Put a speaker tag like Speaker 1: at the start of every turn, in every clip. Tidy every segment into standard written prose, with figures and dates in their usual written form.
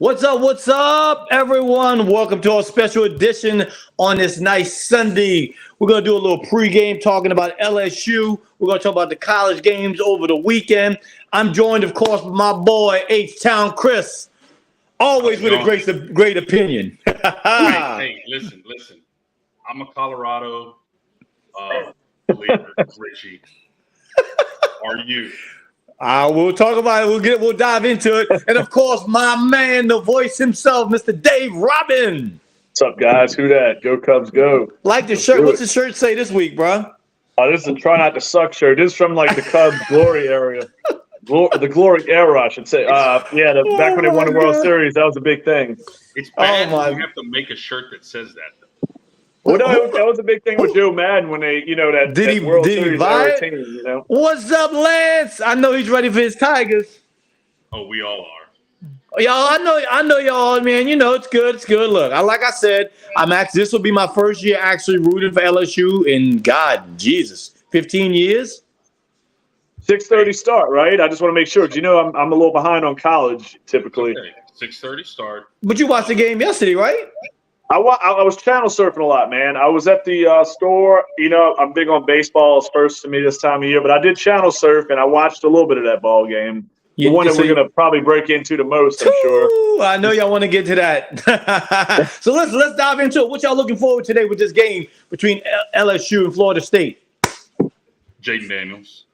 Speaker 1: What's up, everyone? Welcome to our special edition on this nice Sunday. We're going to do a little pregame talking about LSU. We're going to talk about the college games over the weekend. I'm joined, of course, by my boy, H-Town Chris, always with a great opinion.
Speaker 2: hey, listen. I'm a Colorado believer, Richie. Are you?
Speaker 1: We'll talk about it. We'll dive into it. And of course, my man, the voice himself, Mr. Dave Robin.
Speaker 3: What's up, guys? Who that? Go Cubs, go.
Speaker 1: Like the shirt. What's the shirt say this week, bro?
Speaker 3: This is a try not to suck shirt. This is from like the Cubs glory area. The glory era, I should say. Back when they won the World Series, that was a big thing.
Speaker 2: It's bad when you have to make a shirt that says that.
Speaker 3: Well, no, that was a big thing with Joe Madden when they, that World Series era team,
Speaker 1: What's up, Lance? I know he's ready for his Tigers.
Speaker 2: Oh, we all are.
Speaker 1: Y'all, I know y'all, man. It's good. Look, like I said, this will be my first year actually rooting for LSU in 15 years.
Speaker 3: 6:30 start, right? I just want to make sure. I'm a little behind on college typically.
Speaker 2: Okay. 6:30 start.
Speaker 1: But you watched the game yesterday, right?
Speaker 3: I was channel surfing a lot, man. I was at the store. I'm big on baseball. It's first to me this time of year, but I did channel surf, and I watched a little bit of that ball game. The one that we're going to probably break into the most, I'm sure.
Speaker 1: I know y'all want to get to that. So let's dive into it. What y'all looking forward to today with this game between LSU and Florida State?
Speaker 2: Jaden Daniels.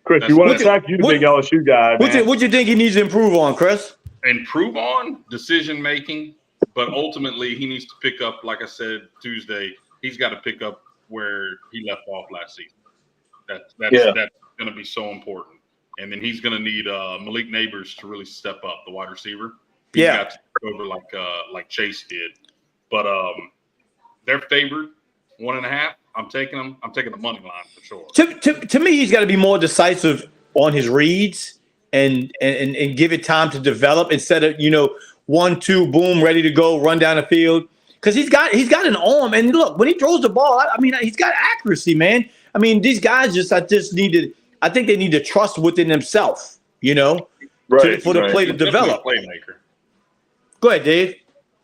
Speaker 3: Chris, you want to track? You the big LSU guy, man.
Speaker 1: What you think he needs to improve on, Chris?
Speaker 2: Improve on decision-making. But ultimately, he needs to pick up, like I said Tuesday, he's got to pick up where he left off last season. That's going to be so important. And then he's going to need Malik Neighbors to really step up, the wide receiver. He's got to take over like Chase did. But they're favored 1.5. I'm taking them. I'm taking the money line for sure.
Speaker 1: To me, he's got to be more decisive on his reads and give it time to develop instead of 1, 2, boom, ready to go, run down the field. Because he's got an arm, and look, when he throws the ball, he's got accuracy, man. These guys I think they need to trust within themselves, for the play to develop.
Speaker 2: Playmaker.
Speaker 1: Go ahead, Dave.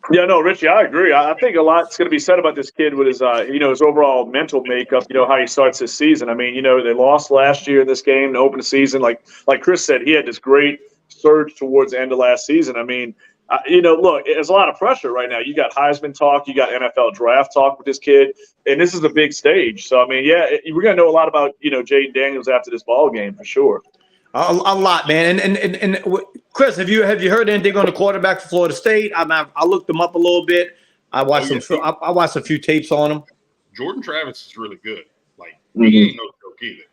Speaker 3: Yeah, no, Richie, I agree. I think a lot's going to be said about this kid with his, his overall mental makeup. How he starts this season. They lost last year in this game to open the season. Like Chris said, he had this great surge towards the end of last season. Look, there's a lot of pressure right now. You got Heisman talk, you got NFL draft talk with this kid, and this is a big stage. So, we're going to know a lot about, Jaden Daniels after this ball game for sure.
Speaker 1: A lot, man. And Chris, have you heard anything on the quarterback for Florida State? I looked him up a little bit. I watched I watched a few tapes on him.
Speaker 2: Jordan Travis is really good. He ain't no joke either.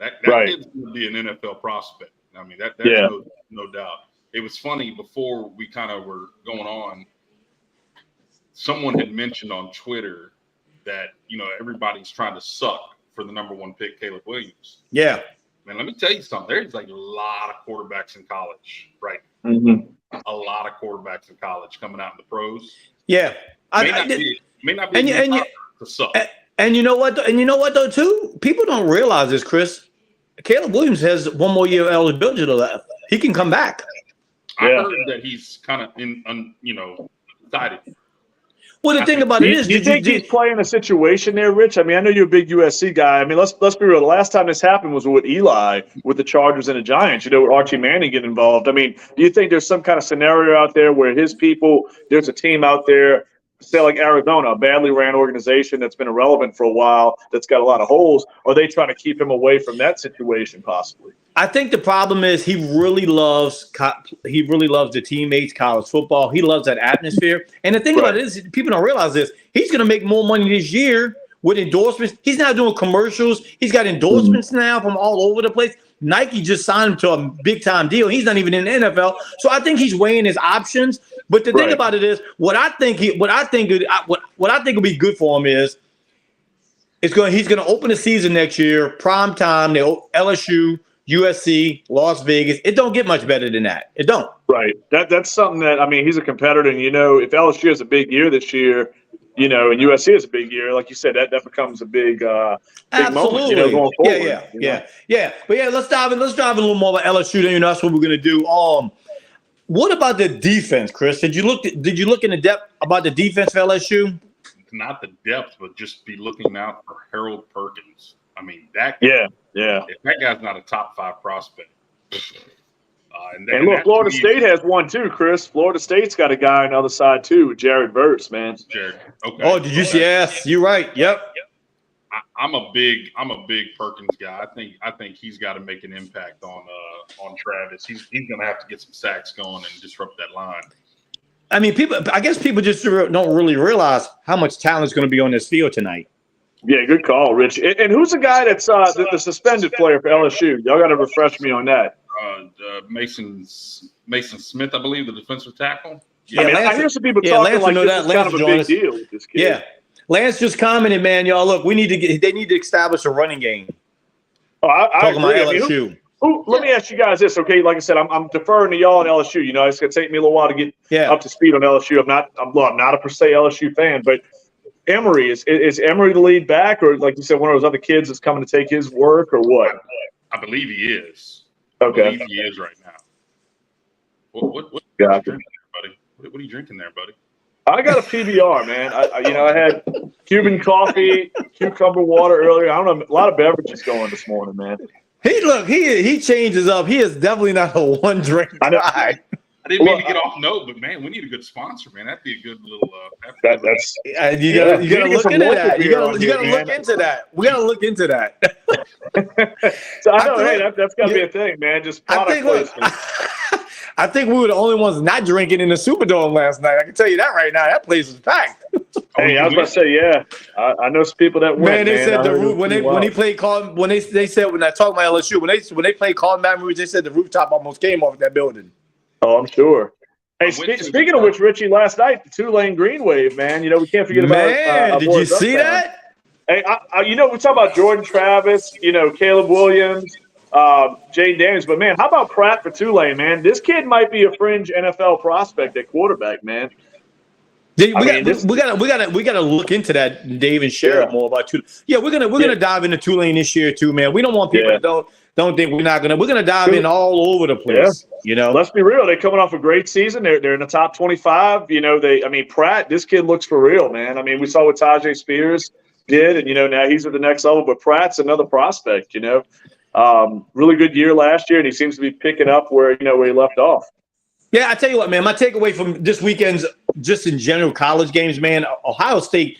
Speaker 2: That kid's going to be an NFL prospect. That's no doubt. It was funny before we kind of were going on. Someone had mentioned on Twitter that, everybody's trying to suck for the number 1 pick, Caleb Williams.
Speaker 1: Yeah.
Speaker 2: Man, let me tell you something. There's a lot of quarterbacks in college, right?
Speaker 3: Mm-hmm.
Speaker 2: A lot of quarterbacks in college coming out in the pros.
Speaker 1: Yeah.
Speaker 2: May not be to suck.
Speaker 1: And you know what? Though, too? People don't realize this, Chris. Caleb Williams has 1 more year of eligibility left. He can come back.
Speaker 2: I heard that he's kind of excited.
Speaker 1: Well, the thing about it is,
Speaker 3: you think he's playing a situation there, Rich? I know you're a big USC guy. Let's be real. The last time this happened was with Eli, with the Chargers and the Giants. With Archie Manning getting involved. Do you think there's some kind of scenario out there where his people, there's a team out there, say like Arizona, a badly ran organization that's been irrelevant for a while, that's got a lot of holes? Or are they trying to keep him away from that situation, possibly?
Speaker 1: I think the problem is he really loves the teammates, college football. He loves that atmosphere. And the thing about it is, people don't realize this. He's going to make more money this year with endorsements. He's now doing commercials. He's got endorsements now from all over the place. Nike just signed him to a big-time deal. He's not even in the NFL. So I think he's weighing his options. But the thing about it is, what I think will be good for him is he's going to open the season next year, prime time, LSU, USC, Las Vegas. It don't get much better than that. It don't.
Speaker 3: Right. That's something that, he's a competitor. And, if LSU has a big year this year, and USC has a big year, like you said, that becomes a big moment, going forward.
Speaker 1: Yeah. But let's dive in a little more about LSU. That's what we're going to do. What about the defense, Chris? Did you look in the depth about the defense for LSU?
Speaker 2: Not the depth, but just be looking out for Harold Perkins. I mean, that
Speaker 3: yeah.
Speaker 2: If that guy's not a top 5 prospect.
Speaker 3: And look, Florida State has one too, Chris. Florida State's got a guy on the other side too, with Jared Verse, man.
Speaker 2: Jared. Okay.
Speaker 1: Oh, did you see? Yes, you're right. Yep.
Speaker 2: I'm a big Perkins guy. I think he's got to make an impact on Travis. He's going to have to get some sacks going and disrupt that line.
Speaker 1: I mean, I guess people just don't really realize how much talent is going to be on this field tonight.
Speaker 3: Yeah, good call, Rich. And who's the guy that's the suspended player for LSU? Y'all got to refresh me on that.
Speaker 2: Mason Smith, I believe, the defensive tackle.
Speaker 1: Yeah,
Speaker 3: I mean, I hear some people talking like this is kind of a big deal with this kid.
Speaker 1: Yeah, Lance just commented, man, y'all. Look, they need to establish a running game.
Speaker 3: Oh, I
Speaker 1: talking about LSU.
Speaker 3: Let me ask you guys this, okay? Like I said, I'm deferring to y'all on LSU. You know, it's gonna take me a little while to get up to speed on LSU. I'm not a per se LSU fan, but Emory is Emory the lead back, or like you said, one of those other kids that's coming to take his work, or what?
Speaker 2: I believe he is.
Speaker 3: Okay.
Speaker 2: I believe he is right now. What
Speaker 3: gotcha.
Speaker 2: Buddy? What are you drinking there, buddy?
Speaker 3: I got a PBR, man. I had Cuban coffee, cucumber water earlier. I don't know, a lot of beverages going this morning, man.
Speaker 1: He changes up. He is definitely not a one drink guy.
Speaker 2: I didn't mean to get off note, but man, we need a good sponsor, man. That'd be a good little.
Speaker 1: You gotta look into that. You gotta look into that. We gotta look into that.
Speaker 3: So I know, hey, that's gotta be a thing, man. Just product placement.
Speaker 1: I think we were the only ones not drinking in the Superdome last night. I can tell you that right now. That place was packed.
Speaker 3: Hey, I was about to say, yeah. I know some people that went.
Speaker 1: Man, they said the roof when they played they said when I talk about LSU when they played Carlton Baton Rouge, they said the rooftop almost came off that building.
Speaker 3: Oh, I'm sure. Hey, speaking of which, Richie, last night the Tulane Green Wave, man. You know we can't forget about.
Speaker 1: Man, did you see that?
Speaker 3: Hey, we talk about Jordan Travis, Caleb Williams, Jay Daniels, but man, how about Pratt for Tulane, man? This kid might be a fringe NFL prospect at quarterback, man.
Speaker 1: We gotta look into that, Dave, and share more about Tulane. Yeah, we're gonna dive into Tulane this year too, man. We don't want people to don't think we're gonna dive in all over the place.
Speaker 3: Yeah. Let's be real. They're coming off a great season. They're in the top 25. Pratt, this kid looks for real, man. I mean, we saw what Tajay Spears did, and now he's at the next level. But Pratt's another prospect. Really good year last year, and he seems to be picking up where he left off.
Speaker 1: Yeah, I tell you what, man. My takeaway from this weekend's, just in general, college games, man. Ohio State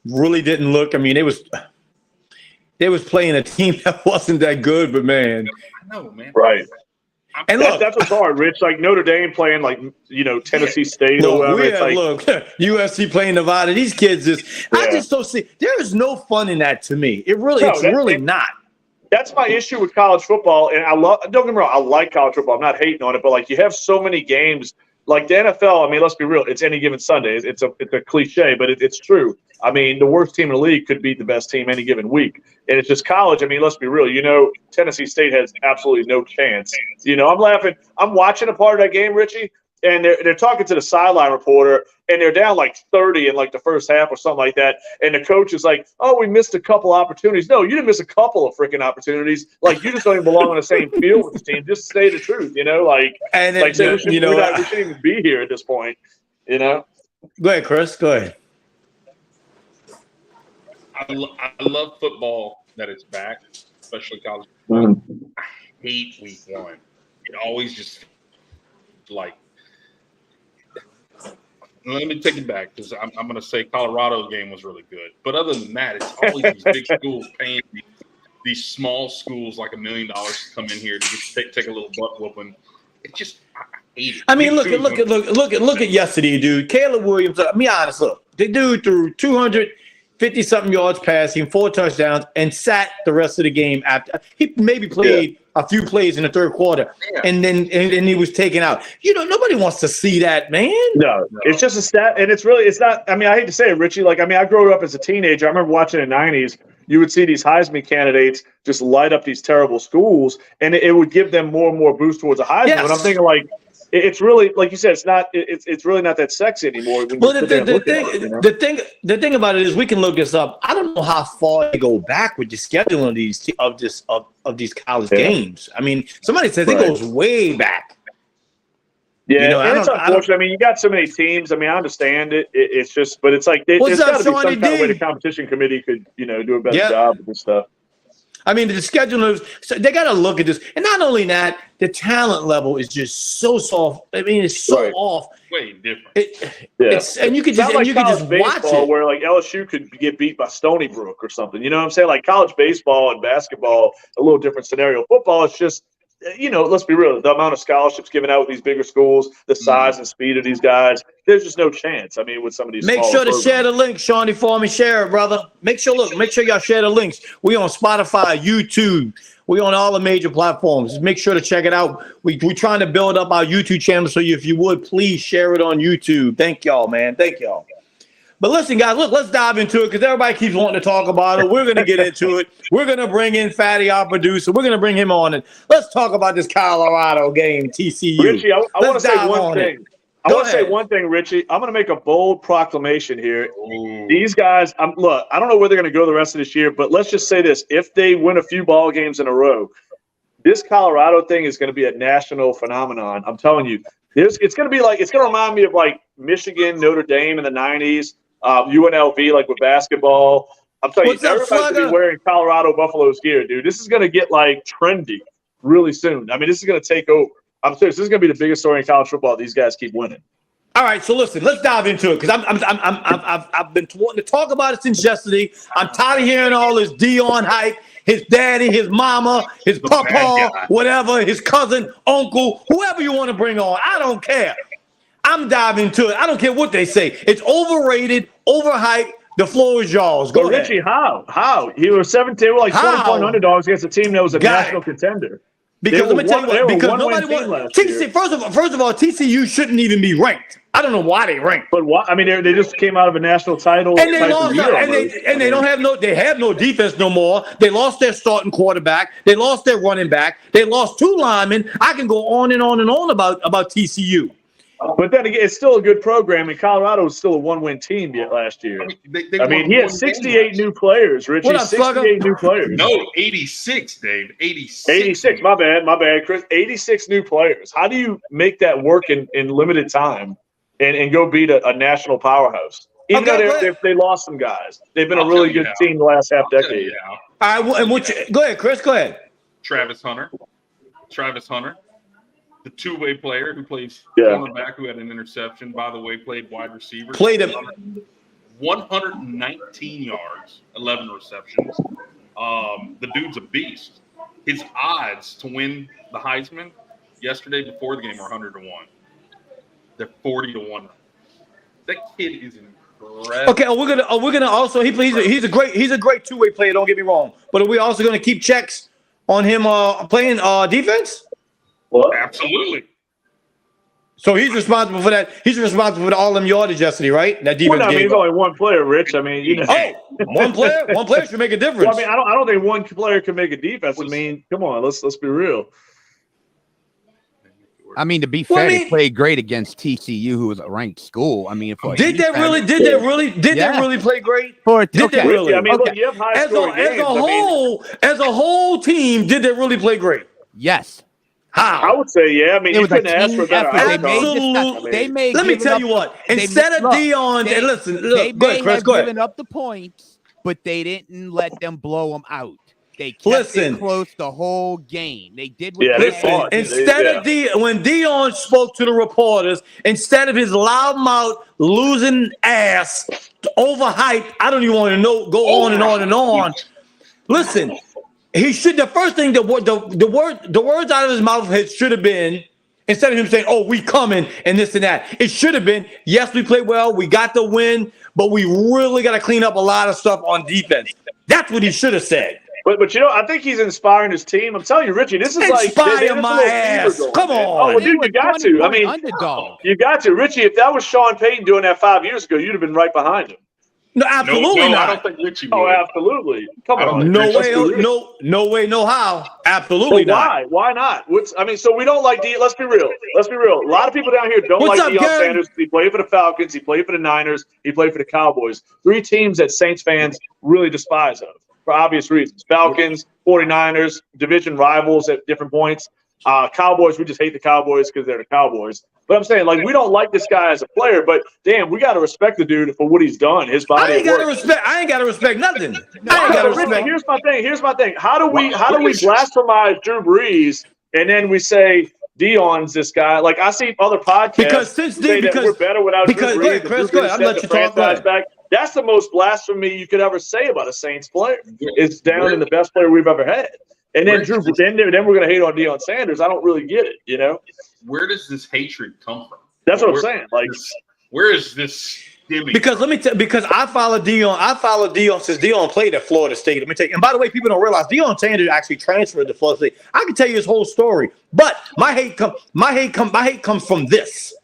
Speaker 1: really didn't look. I mean, they was playing a team that wasn't that good, but man,
Speaker 2: I know, man.
Speaker 3: Right.
Speaker 1: And
Speaker 3: that's what's hard, Rich. Like Notre Dame playing Tennessee State or whatever.
Speaker 1: Look, USC playing Nevada. These kids I just don't see. There is no fun in that to me. It's really not.
Speaker 3: That's my issue with college football, and don't get me wrong, I like college football. I'm not hating on it, but you have so many games. Like the NFL, I mean, let's be real. It's any given Sunday. It's a cliche, but it's true. I mean, the worst team in the league could beat the best team any given week. And it's just college. I mean, let's be real. Tennessee State has absolutely no chance. I'm laughing. I'm watching a part of that game, Richie, and they're talking to the sideline reporter, and they're down 30 in the first half or something like that. And the coach is like, "Oh, we missed a couple opportunities." No, you didn't miss a couple of freaking opportunities. You just don't even belong on the same field with the team. Just say the truth, we shouldn't even be here at this point, Go
Speaker 1: ahead, Chris. Go ahead.
Speaker 2: I love football that it's back, especially college. I hate week one. It always just let me take it back because I'm going to say Colorado's game was really good. But other than that, it's always these big schools paying these small schools $1 million to come in here to just take a little butt whooping. It just I hate it. I mean, look
Speaker 1: at yesterday, dude. Caleb Williams. Let me be honest. Look, the dude threw 250-something yards passing, 4 touchdowns, and sat the rest of the game after he maybe played a few plays in the third quarter, and then he was taken out. Nobody wants to see that, man.
Speaker 3: No, it's just a stat, and it's not. I mean, I hate to say it, Richie. I grew up as a teenager. I remember watching in the 90s. You would see these Heisman candidates just light up these terrible schools, and it would give them more and more boost towards a Heisman.
Speaker 1: Yes.
Speaker 3: And I'm thinking, it's really, like you said, it's not. It's really not that sexy anymore.
Speaker 1: Well, the thing about it is, we can look this up. I don't know how far they go back with the scheduling of these college games. I mean, somebody says it goes way back.
Speaker 3: Yeah, and it's unfortunate. I mean, you got so many teams. I mean, I understand it. It's just, but it's like there's got to be some kind of way the competition committee could, do a better job with this stuff.
Speaker 1: I mean, the schedulers, they got to look at this. And not only that, the talent level is just so soft. I mean, it's so off.
Speaker 2: Way different.
Speaker 1: And you can just, watch it.
Speaker 3: Where like LSU could get beat by Stony Brook or something. You know what I'm saying? Like college baseball and basketball, a little different scenario. Football is just, let's be real. The amount of scholarships given out with these bigger schools, the size and speed of these guys, there's just no chance. I mean, with some of these.
Speaker 1: Make sure to share the link, Shawnee, for me. Share it, brother. Make sure y'all share the links. We on Spotify, YouTube. We on all the major platforms. Just make sure to check it out. We're trying to build up our YouTube channel, so if you would, please share it on YouTube. Thank y'all, man. Thank y'all. But listen, guys, look, let's dive into it because everybody keeps wanting to talk about it. We're going to get into it. We're going to bring in Fatty, our producer. We're going to bring him on, and let's talk about this Colorado game, TCU.
Speaker 3: Richie, I want to say one thing. I want to say one thing, Richie. I'm going to make a bold proclamation here. Ooh. These guys, look, I don't know where they're going to go the rest of this year, but let's just say this. If they win a few ball games in a row, this Colorado thing is going to be a national phenomenon. I'm telling you. It's going to remind me of like Michigan, Notre Dame in the 90s. UNLV, like with basketball. I'm telling you, everybody's going to be wearing Colorado Buffaloes gear, dude. This is going to get like trendy really soon. I mean, this is going to take over. I'm serious. This is going to be the biggest story in college football. These guys keep winning.
Speaker 1: All right, so listen, let's dive into it because I've been wanting to talk about it since yesterday. I'm tired of hearing all this Dion hype. His daddy, his mama, his papa, whatever, his cousin, uncle, whoever you want to bring on. I don't care. I'm diving into it. I don't care what they say. It's overrated, overhyped. The floor is yours. Go ahead.
Speaker 3: Richie, how? He was 17. They were like 20-point underdogs against a team that was a national contender.
Speaker 1: Because let me tell you what. Because nobody wants TCU. First of all, TCU shouldn't even be ranked. I don't know why they ranked.
Speaker 3: But why? I mean, they just came out of a national title.
Speaker 1: And they lost. They don't have no. They have no defense no more. They lost their starting quarterback. They lost their running back. They lost 2 linemen. I can go on and on and on about TCU.
Speaker 3: But then again, it's still a good program, and Colorado was still a 1-win team yet last year. I mean, he had 68 new players, Richie.
Speaker 1: What up,
Speaker 3: 68 new players.
Speaker 2: No, 86, Dave. 86.
Speaker 3: 86. My bad, Chris. 86 new players. How do you make that work in limited time and go beat a national powerhouse? Even though they lost some guys. They've been a really good team the last half decade.
Speaker 1: All right, and go ahead, Chris. Go ahead.
Speaker 2: Travis Hunter. The two-way player who plays cornerback, who had an interception, by the way, played wide receiver.
Speaker 1: Played him
Speaker 2: 119 yards, 11 receptions. The dude's a beast. His odds to win the Heisman yesterday before the game were 100 to 1. They're 40 to 1. That kid is incredible.
Speaker 1: Okay, we're gonna also he's a great two-way player. Don't get me wrong, but are we also gonna keep checks on him playing defense?
Speaker 3: What?
Speaker 2: Absolutely.
Speaker 1: So he's responsible for that. He's responsible for all them yardage yesterday, right? That defense.
Speaker 3: Well, I mean, he's only one player, Rich. I mean,
Speaker 1: one player should make a difference.
Speaker 3: Well, I mean, I don't think one player can make a defense. I mean, come on, let's be real.
Speaker 4: I mean, to be fair, they played great against TCU, who was a ranked school. I mean,
Speaker 1: did they really play great?
Speaker 3: Did they really? I mean, look, you have high scoring games.
Speaker 1: As a whole team, did they really play great?
Speaker 4: Yes.
Speaker 1: How?
Speaker 3: I would say, yeah. I mean, you couldn't ask for a better
Speaker 1: outcome. Let me tell you what. Instead of Dion, and listen,
Speaker 4: they
Speaker 1: may have
Speaker 4: given up the points, but they didn't let them blow them out. They kept it close the whole game. They did what they fought.
Speaker 1: When Dion spoke to the reporters, instead of his loudmouth losing ass, overhyped, I don't even want to go on and on and on. Listen. He should. The first thing the words out of his mouth should have been, instead of him saying, "Oh, we coming" and this and that, it should have been, "Yes, we played well, we got the win, but we really got to clean up a lot of stuff on defense." That's what he should have said.
Speaker 3: But I think he's inspiring his team. I'm telling you, Richie, this is
Speaker 1: inspire my ass. Come on,
Speaker 3: well, dude, you got to. I mean, you got to, Richie. If that was Sean Payton doing that 5 years ago, you'd have been right behind him.
Speaker 1: No, absolutely not.
Speaker 2: I don't think Richie would.
Speaker 3: Oh, absolutely. Come on.
Speaker 1: No way, no how. Absolutely not.
Speaker 3: Why not? So we don't like Let's be real. A lot of people down here don't like Deion Sanders. He played for the Falcons. He played for the Niners. He played for the Cowboys. 3 teams that Saints fans really despise of for obvious reasons. Falcons, 49ers, division rivals at different points. Cowboys, we just hate the Cowboys because they're the Cowboys. But I'm saying, like, we don't like this guy as a player, but damn, we got to respect the dude for what he's done. His body.
Speaker 1: I ain't got to respect nothing. I ain't got to respect.
Speaker 3: Here's my thing. How do we blasphemize Drew Brees and then we say Dion's this guy? Like, I see other podcasts say that we're better without Drew Brees.
Speaker 1: Chris, go ahead. I'm let you talk
Speaker 3: back. That's the most blasphemy you could ever say about a Saints player. It's down in the best player we've ever had. And then then we're going to hate on Deion Sanders. I don't really get it, you know?
Speaker 2: Where does this hatred come from?
Speaker 3: That's what I'm saying. Like,
Speaker 2: where is this stemming?
Speaker 1: Because because I follow Deion since Deion played at Florida State. Let me tell you. And by the way, people don't realize Deion Sanders actually transferred to Florida State. I can tell you his whole story, but my hate comes from this.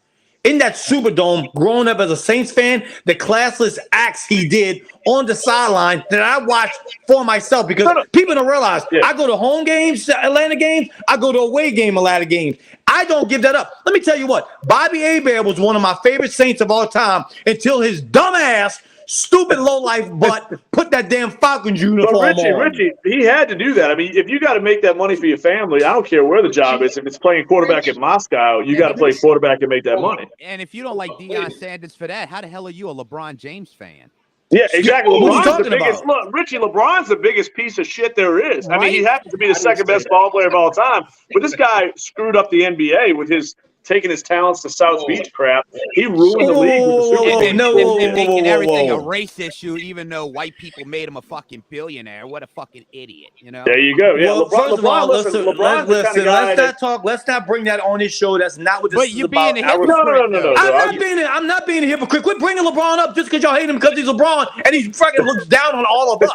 Speaker 1: In that Superdome, growing up as a Saints fan, the classless acts he did on the sideline that I watched for myself, because people don't realize I go to home games, Atlanta games, I go to away game, Atlanta games. I don't give that up. Let me tell you what, Bobby Hebert was one of my favorite Saints of all time until his dumb ass, stupid low-life butt put that damn Falcons uniform on.
Speaker 3: Richie, he had to do that. I mean, if you got to make that money for your family, I don't care where the job is. If it's playing quarterback in Moscow, you got to play quarterback and make that money.
Speaker 4: And if you don't like Deion Sanders for that, how the hell are you a LeBron James fan?
Speaker 3: Yeah, exactly.
Speaker 1: What are you talking about?
Speaker 3: Look, Richie, LeBron's the biggest piece of shit there is. I mean, he happens to be the second best ball player of all time, but this guy screwed up the NBA with his taking his talents to South Beach crap. He ruined the league with the Super Bowl.
Speaker 4: And making everything a race issue, even though white people made him a fucking billionaire. What a fucking idiot, you know?
Speaker 3: There you go. Yeah,
Speaker 1: well, let's not bring that on this show. That's not what this is about.
Speaker 3: No.
Speaker 1: I'm not being a hypocrite. Quit bringing LeBron up just because y'all hate him because he's LeBron and he fucking looks down on all of us.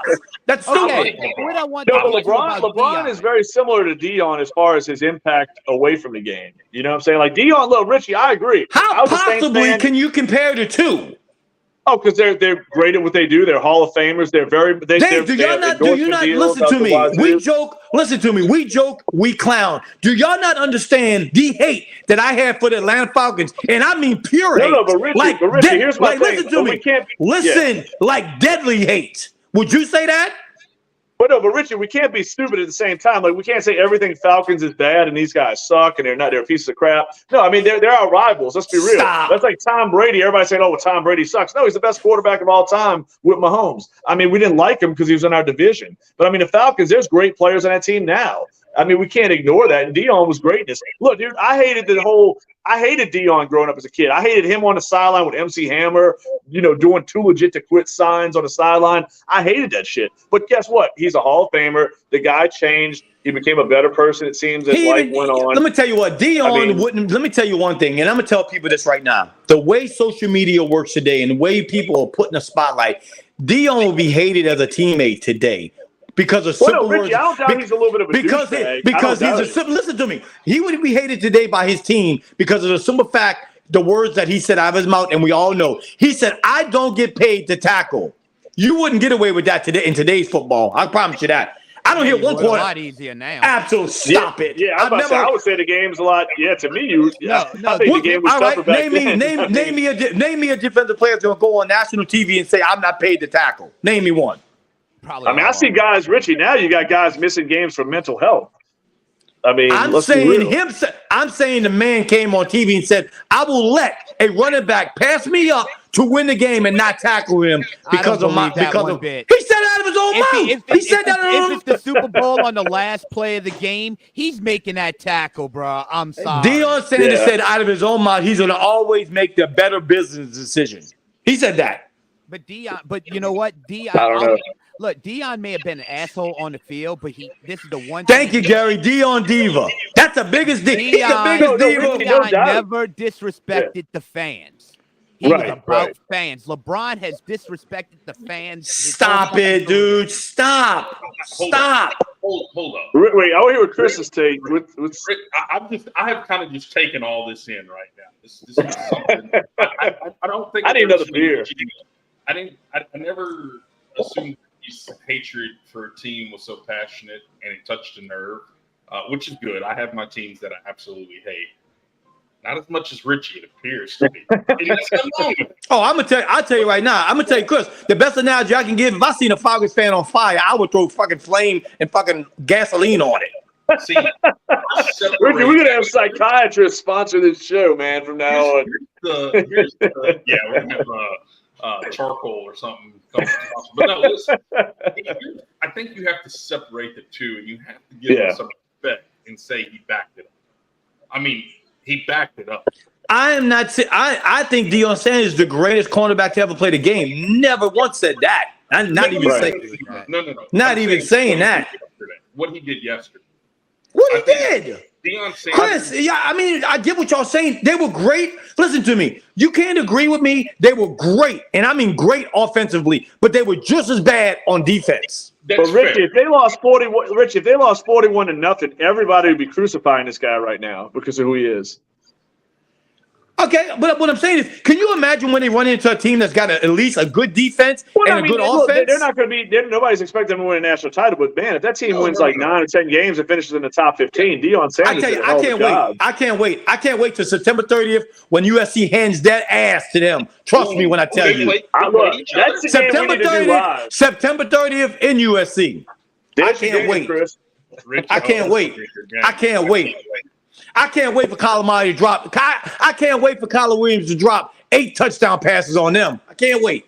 Speaker 1: That's stupid.
Speaker 4: Okay.
Speaker 3: LeBron is very similar to Deion as far as his impact away from the game. You know what I'm saying? Like Deion, look, Richie, I agree.
Speaker 1: How possibly can you compare the two?
Speaker 3: Oh, because they're great at what they do. They're Hall of Famers. They're very. Do you not
Speaker 1: listen to me? We joke. Listen to me. We joke. We clown. Do y'all not understand the hate that I have for the Atlanta Falcons? And I mean pure hate.
Speaker 3: No, but Richie, here's my thing.
Speaker 1: Listen to me. Like deadly hate. Would you say that?
Speaker 3: But Richie, we can't be stupid at the same time. Like, we can't say everything Falcons is bad and these guys suck and they're pieces of crap. No, I mean, they're our rivals. Let's be real.
Speaker 1: Stop.
Speaker 3: That's like Tom Brady. Everybody's saying, well, Tom Brady sucks. No, he's the best quarterback of all time with Mahomes. I mean, we didn't like him because he was in our division. But, I mean, the Falcons, there's great players on that team now. I mean, we can't ignore that. And Deion was greatness. Look, dude, I hated Deion growing up as a kid. I hated him on the sideline with MC Hammer, doing too legit to quit signs on the sideline. I hated that shit. But guess what? He's a Hall of Famer. The guy changed. He became a better person, it seems, as life went on.
Speaker 1: Let me tell you what, let me tell you one thing, and I'm going to tell people this right now. The way social media works today and the way people are put in the spotlight, Deion will be hated as a teammate today. Because of simple words.
Speaker 3: I don't doubt he's a little bit of a douchebag.
Speaker 1: Because he's a simple. Listen to me. He would be hated today by his team because of the simple fact, the words that he said out of his mouth, and we all know. He said, "I don't get paid to tackle." You wouldn't get away with that today in today's football. I promise you that. I don't hear one quarter.
Speaker 4: A lot easier now.
Speaker 1: Absolutely, stop it.
Speaker 3: Yeah, I would say the game's a lot. Yeah, to me, I think the game was tougher back then.
Speaker 1: Name me a defensive player that's going to go on national TV and say, "I'm not paid to tackle." Name me one.
Speaker 3: Probably. I mean, I see guys, Richie. Now you got guys missing games for mental health. I mean,
Speaker 1: I'm saying the man came on TV and said, "I will let a running back pass me up to win the game and not tackle him because of my." He said that out of his own mouth. He said that.
Speaker 4: If it's the Super Bowl on the last play of the game, he's making that tackle, bro. I'm sorry.
Speaker 1: Deion Sanders said out of his own mouth, he's going to always make the better business decision. He said that.
Speaker 4: But you know what?
Speaker 3: I don't know.
Speaker 4: Look, Deion may have been an asshole on the field, but this is the one.
Speaker 1: Thank you, Gary. Deion diva. That's the biggest diva. He's the biggest diva.
Speaker 4: Deion never disrespected the fans. He was about fans. LeBron has disrespected the fans.
Speaker 1: Stop it, dude. Stop.
Speaker 2: Hold up.
Speaker 3: Wait, I want to hear what Chris is saying.
Speaker 2: I have kind of just taken all this in right now. This is something. I don't think
Speaker 3: I need another beer.
Speaker 2: I never assumed his hatred for a team was so passionate and it touched a nerve, which is good. I have my teams that I absolutely hate. Not as much as Richie, it appears to be.
Speaker 1: I'll tell you right now. I'm gonna tell you, Chris, the best analogy I can give, if I seen a Falcons fan on fire, I would throw fucking flame and fucking gasoline on it.
Speaker 2: See,
Speaker 3: Richie, we're gonna have psychiatrists sponsor this show, man, from now on.
Speaker 2: We're gonna have charcoal or something. But no, listen. I think you have to separate the two, and you have to give him some respect and say he backed it up. I mean, he backed it up.
Speaker 1: I am not. I think Deion Sanders is the greatest cornerback to ever play the game. Never once said that. I'm not even saying.
Speaker 2: No.
Speaker 1: Not even saying that.
Speaker 2: What he did yesterday.
Speaker 1: What he did.
Speaker 2: Deion Sanders.
Speaker 1: Chris, yeah, I mean, I get what y'all saying. They were great. Listen to me. You can't agree with me. They were great, and I mean great offensively, but they were just as bad on defense.
Speaker 3: But Richie, if they lost 41-0, everybody would be crucifying this guy right now because of who he is.
Speaker 1: Okay, but what I'm saying is, can you imagine when they run into a team that's got at least a good defense and a good offense?
Speaker 3: They're not going to be. Nobody's expecting them to win a national title, but man, if that team wins like 9 or 10 games and finishes in the top 15, Deion Sanders.
Speaker 1: I can't wait. I can't wait till September 30th when USC hands that ass to them. Trust me when I tell you.
Speaker 3: That's the
Speaker 1: September 30th. September 30th in USC. I can't wait. I can't wait. I can't wait. I can't wait for Colorado to drop. I can't wait for Kyler Williams to drop 8 touchdown passes on them. I can't wait.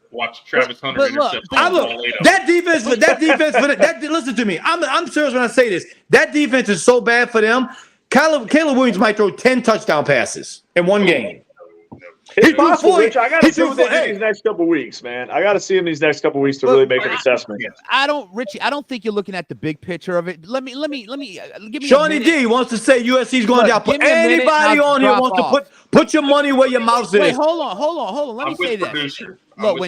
Speaker 2: Watch Travis Hunter intercept.
Speaker 1: That defense. Listen to me. I'm serious when I say this. That defense is so bad for them. Caleb Williams might throw 10 touchdown passes in one game.
Speaker 3: It's possible, Rich. I got to see what they do these next couple weeks, man. I got to see him these next couple weeks to really make an assessment.
Speaker 4: Richie, I don't think you're looking at the big picture of it. Let me give me.
Speaker 1: Shawnee D wants to say USC's going down. Put anybody on here wants to put your money where your mouth is.
Speaker 4: Wait, hold on. Let me say this. Look,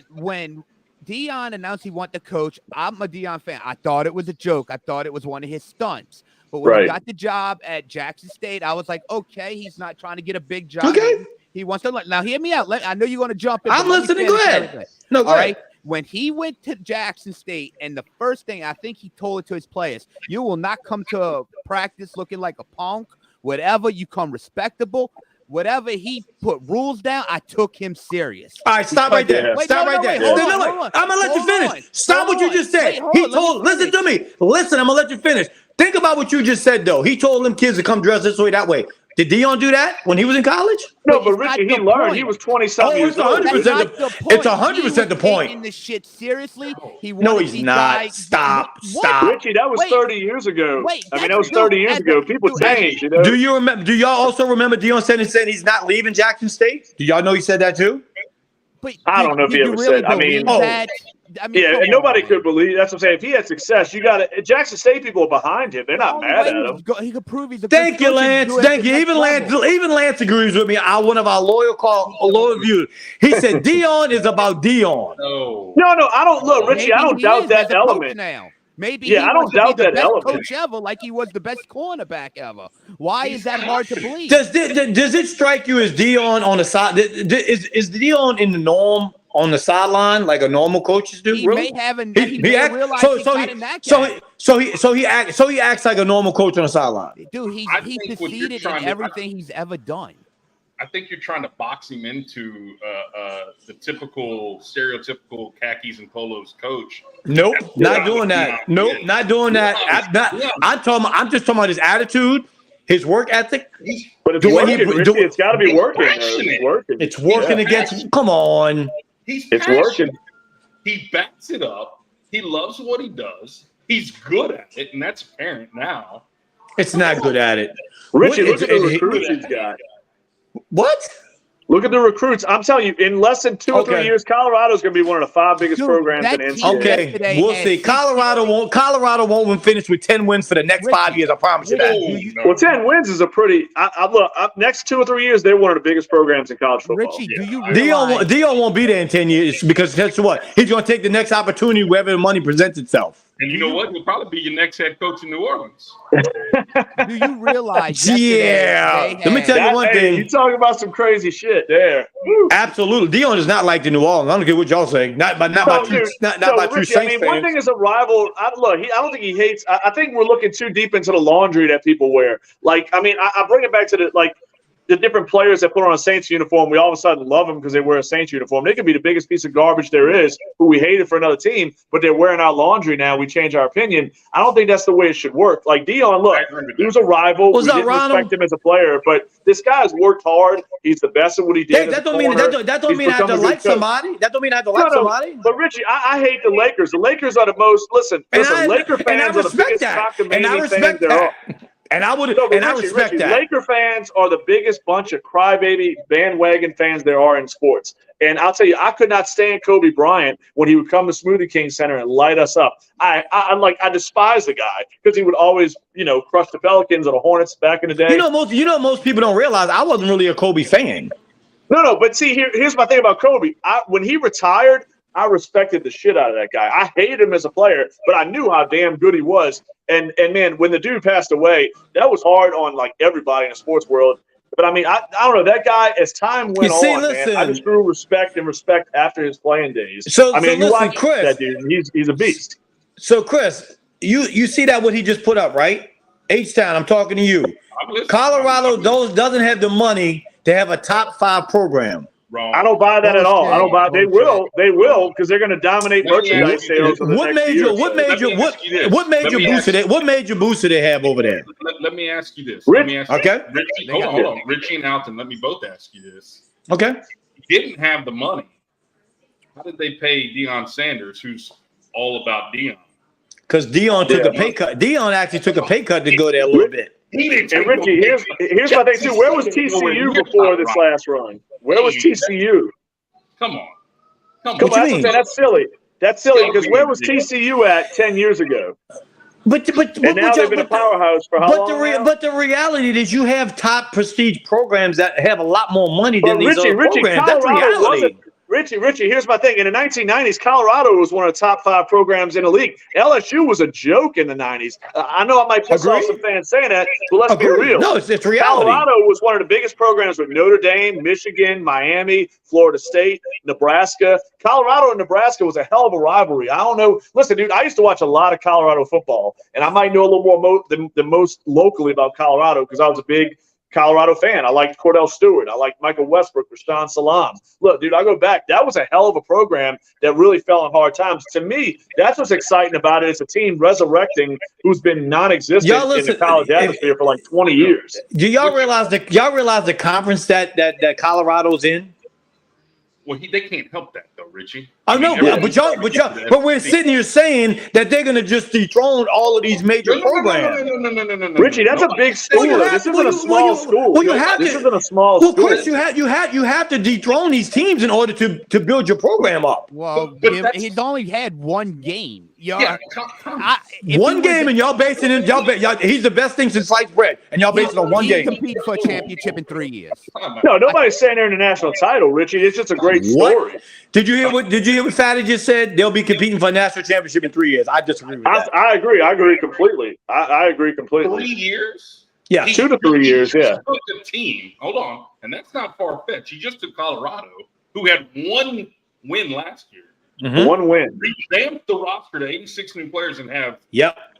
Speaker 4: when Deion announced he wanted to coach, I'm a Deion fan. I thought it was a joke. I thought it was one of his stunts. But when he got the job at Jackson State, I was like, okay, he's not trying to get a big job.
Speaker 1: Okay.
Speaker 4: He wants to now hear me out. I know you're going to jump in.
Speaker 1: I'm listening. Go ahead. No, go ahead.
Speaker 4: When he went to Jackson State, and the first thing I think he told it to his players, you will not come to practice looking like a punk. Whatever, you come respectable. Whatever he put rules down, I took him serious.
Speaker 1: All right, stop right there. Stop right there. I'm gonna let you finish. Stop what you just said. Listen to me. Listen, I'm gonna let you finish. Think about what you just said, though. He told them kids to come dress this way, that way. Did Deion do that when he was in college?
Speaker 3: No, but Richie, he learned. He was 20-something years old.
Speaker 1: It's 100% the point.
Speaker 4: Taking this shit seriously.
Speaker 1: No, he's not. Stop.
Speaker 3: Richie, that was 30 years ago. That was 30 years ago. People change, you know.
Speaker 1: Do you remember? Do y'all also remember Deion Sanders saying he's not leaving Jackson State? Do y'all know he said that too?
Speaker 4: But
Speaker 3: I don't know if he ever said. And nobody could believe. That's what I'm saying. If he had success, you got to. Jackson State people are behind him. They're not mad at him.
Speaker 4: He could prove he's a.
Speaker 1: Thank you, Lance. Thank you. Even Lance agrees with me. One of our loyal viewers. He said Deion is about Deion.
Speaker 3: No, I don't look, Richie. I don't doubt that element.
Speaker 4: Maybe
Speaker 3: I don't doubt that element.
Speaker 4: Coach ever, like he was the best cornerback ever. Why is that hard to believe?
Speaker 1: Does it strike you as Deion on the side? Is Deion in the norm on the sideline like a normal coaches do?
Speaker 4: He may have, and he realize
Speaker 1: he acts like a normal coach on the sideline.
Speaker 4: Dude, he succeeded in everything he's ever done.
Speaker 2: I think you're trying to box him into the stereotypical khakis and polos coach.
Speaker 1: Nope, not doing that. Nope, not doing that. I'm just talking about his attitude, his work ethic.
Speaker 3: But it's got to be working.
Speaker 1: It's working against him. Come on.
Speaker 3: It's working.
Speaker 2: He backs it up. He loves what he does. He's good at it, and that's apparent now.
Speaker 1: It's not good at it.
Speaker 3: Richie, look at the recruits he's got.
Speaker 1: What?
Speaker 3: Look at the recruits. I'm telling you, in less than 2 or 3 years, Colorado's going to be one of the 5 biggest programs in NCAA.
Speaker 1: Okay, we'll see. Colorado won't finish with 10 wins for the next 5 years. I promise you that.
Speaker 3: Well, 10 wins is a pretty. Look, next 2 or 3 years, they're one of the biggest programs in college football.
Speaker 4: Richie, do you realize
Speaker 1: Deion won't be there in 10 years because guess what? He's going to take the next opportunity wherever the money presents itself.
Speaker 2: And you know what? He'll probably be your next head coach in New Orleans.
Speaker 4: Do you realize?
Speaker 1: Let me tell you one thing.
Speaker 3: You're talking about some crazy shit there. Woo.
Speaker 1: Absolutely. Deion is not like the New Orleans. I don't care what y'all say. Not by true Saints fans.
Speaker 3: One thing is a rival. I don't think he hates. I think we're looking too deep into the laundry that people wear. I bring it back to the different players that put on a Saints uniform, we all of a sudden love them because they wear a Saints uniform. They could be the biggest piece of garbage there is, who we hated for another team, but they're wearing our laundry now. We change our opinion. I don't think that's the way it should work. Like Deion, look, he was a rival. We didn't respect him as a player, but this guy's worked hard. He's the best at what he did.
Speaker 1: That don't mean I have to like somebody. That don't mean I have to like somebody.
Speaker 3: But Richie, I hate the Lakers. The Lakers are the most Laker fans are the biggest cockamamie fans there are.
Speaker 1: And I respect that.
Speaker 3: Laker fans are the biggest bunch of crybaby bandwagon fans there are in sports. And I'll tell you, I could not stand Kobe Bryant when he would come to Smoothie King Center and light us up. I despise the guy because he would always, crush the Pelicans or the Hornets back in the day.
Speaker 1: Most people don't realize I wasn't really a Kobe fan.
Speaker 3: No, but see, here's my thing about Kobe. When he retired, I respected the shit out of that guy. I hated him as a player, but I knew how damn good he was. And man, when the dude passed away, that was hard on like everybody in the sports world. But I mean, I don't know, that guy, as time went on, man, I just grew respect after his playing days. You watch Chris, that dude, he's a beast.
Speaker 1: So Chris, you see that what he just put up, right? H-Town, I'm talking to you. Colorado doesn't have the money to have a top 5 program.
Speaker 2: Wrong.
Speaker 3: I don't buy that at all. I don't buy. They will because they're going to dominate merchandise sales.
Speaker 1: What major booster they have over there?
Speaker 2: Let me ask you this.
Speaker 3: Richie,
Speaker 2: hold on. Richie and Alton, let me both ask you this.
Speaker 1: Okay.
Speaker 2: He didn't have the money. How did they pay Deion Sanders, who's all about Deion?
Speaker 1: Because Deion took a pay cut. Deion actually took a pay cut to go there a little bit.
Speaker 3: And Richie, here's my thing too. Where was TCU before this last run? Where was TCU?
Speaker 2: Come on.
Speaker 3: That's silly. That's silly because where was TCU at 10 years ago?
Speaker 1: But
Speaker 3: now they've been a powerhouse for how long?
Speaker 1: But the reality is you have top prestige programs that have a lot more money than these other programs. That's reality.
Speaker 3: Richie, here's my thing. In the 1990s, Colorado was one of the top 5 programs in the league. LSU was a joke in the 90s. I know I might piss off some fans saying that, but let's be real.
Speaker 1: No, it's reality.
Speaker 3: Colorado was one of the biggest programs with Notre Dame, Michigan, Miami, Florida State, Nebraska. Colorado and Nebraska was a hell of a rivalry. I don't know. Listen, dude, I used to watch a lot of Colorado football, and I might know a little more than most locally about Colorado because I was a big Colorado fan. I liked Cordell Stewart. I liked Michael Westbrook, Rashawn Salam. Look, dude, I go back. That was a hell of a program that really fell in hard times. To me, that's what's exciting about it. It's a team resurrecting who's been non-existent in the college atmosphere for like 20 years.
Speaker 1: Do y'all realize the conference that Colorado's in?
Speaker 2: Well, they can't help that though, Richie.
Speaker 1: I know, but we're sitting here saying that they're going to just dethrone all of these major programs.
Speaker 2: No.
Speaker 3: Richie, that's a big school. This isn't a small school. This isn't a small school.
Speaker 1: Well, Chris, you have to dethrone these teams in order to build your program up.
Speaker 4: Well, he's only had one game.
Speaker 1: One game, and y'all basing it. He's the best thing since sliced bread, and y'all basing it on one game.
Speaker 4: He competed for a championship in 3 years.
Speaker 3: No, nobody's saying they're in the national title, Richie. It's just a great story.
Speaker 1: Did you hear what Fatty just said? They'll be competing for a national championship in 3 years. I disagree with that.
Speaker 3: I agree. I agree completely. I agree completely.
Speaker 2: 3 years?
Speaker 1: Yeah,
Speaker 3: 2 to 3 years. Yeah.
Speaker 2: Took the team. Hold on, and that's not far fetched. He just took Colorado, who had one win last year.
Speaker 3: Mm-hmm. One win.
Speaker 2: Revamped the roster to 86 new players and have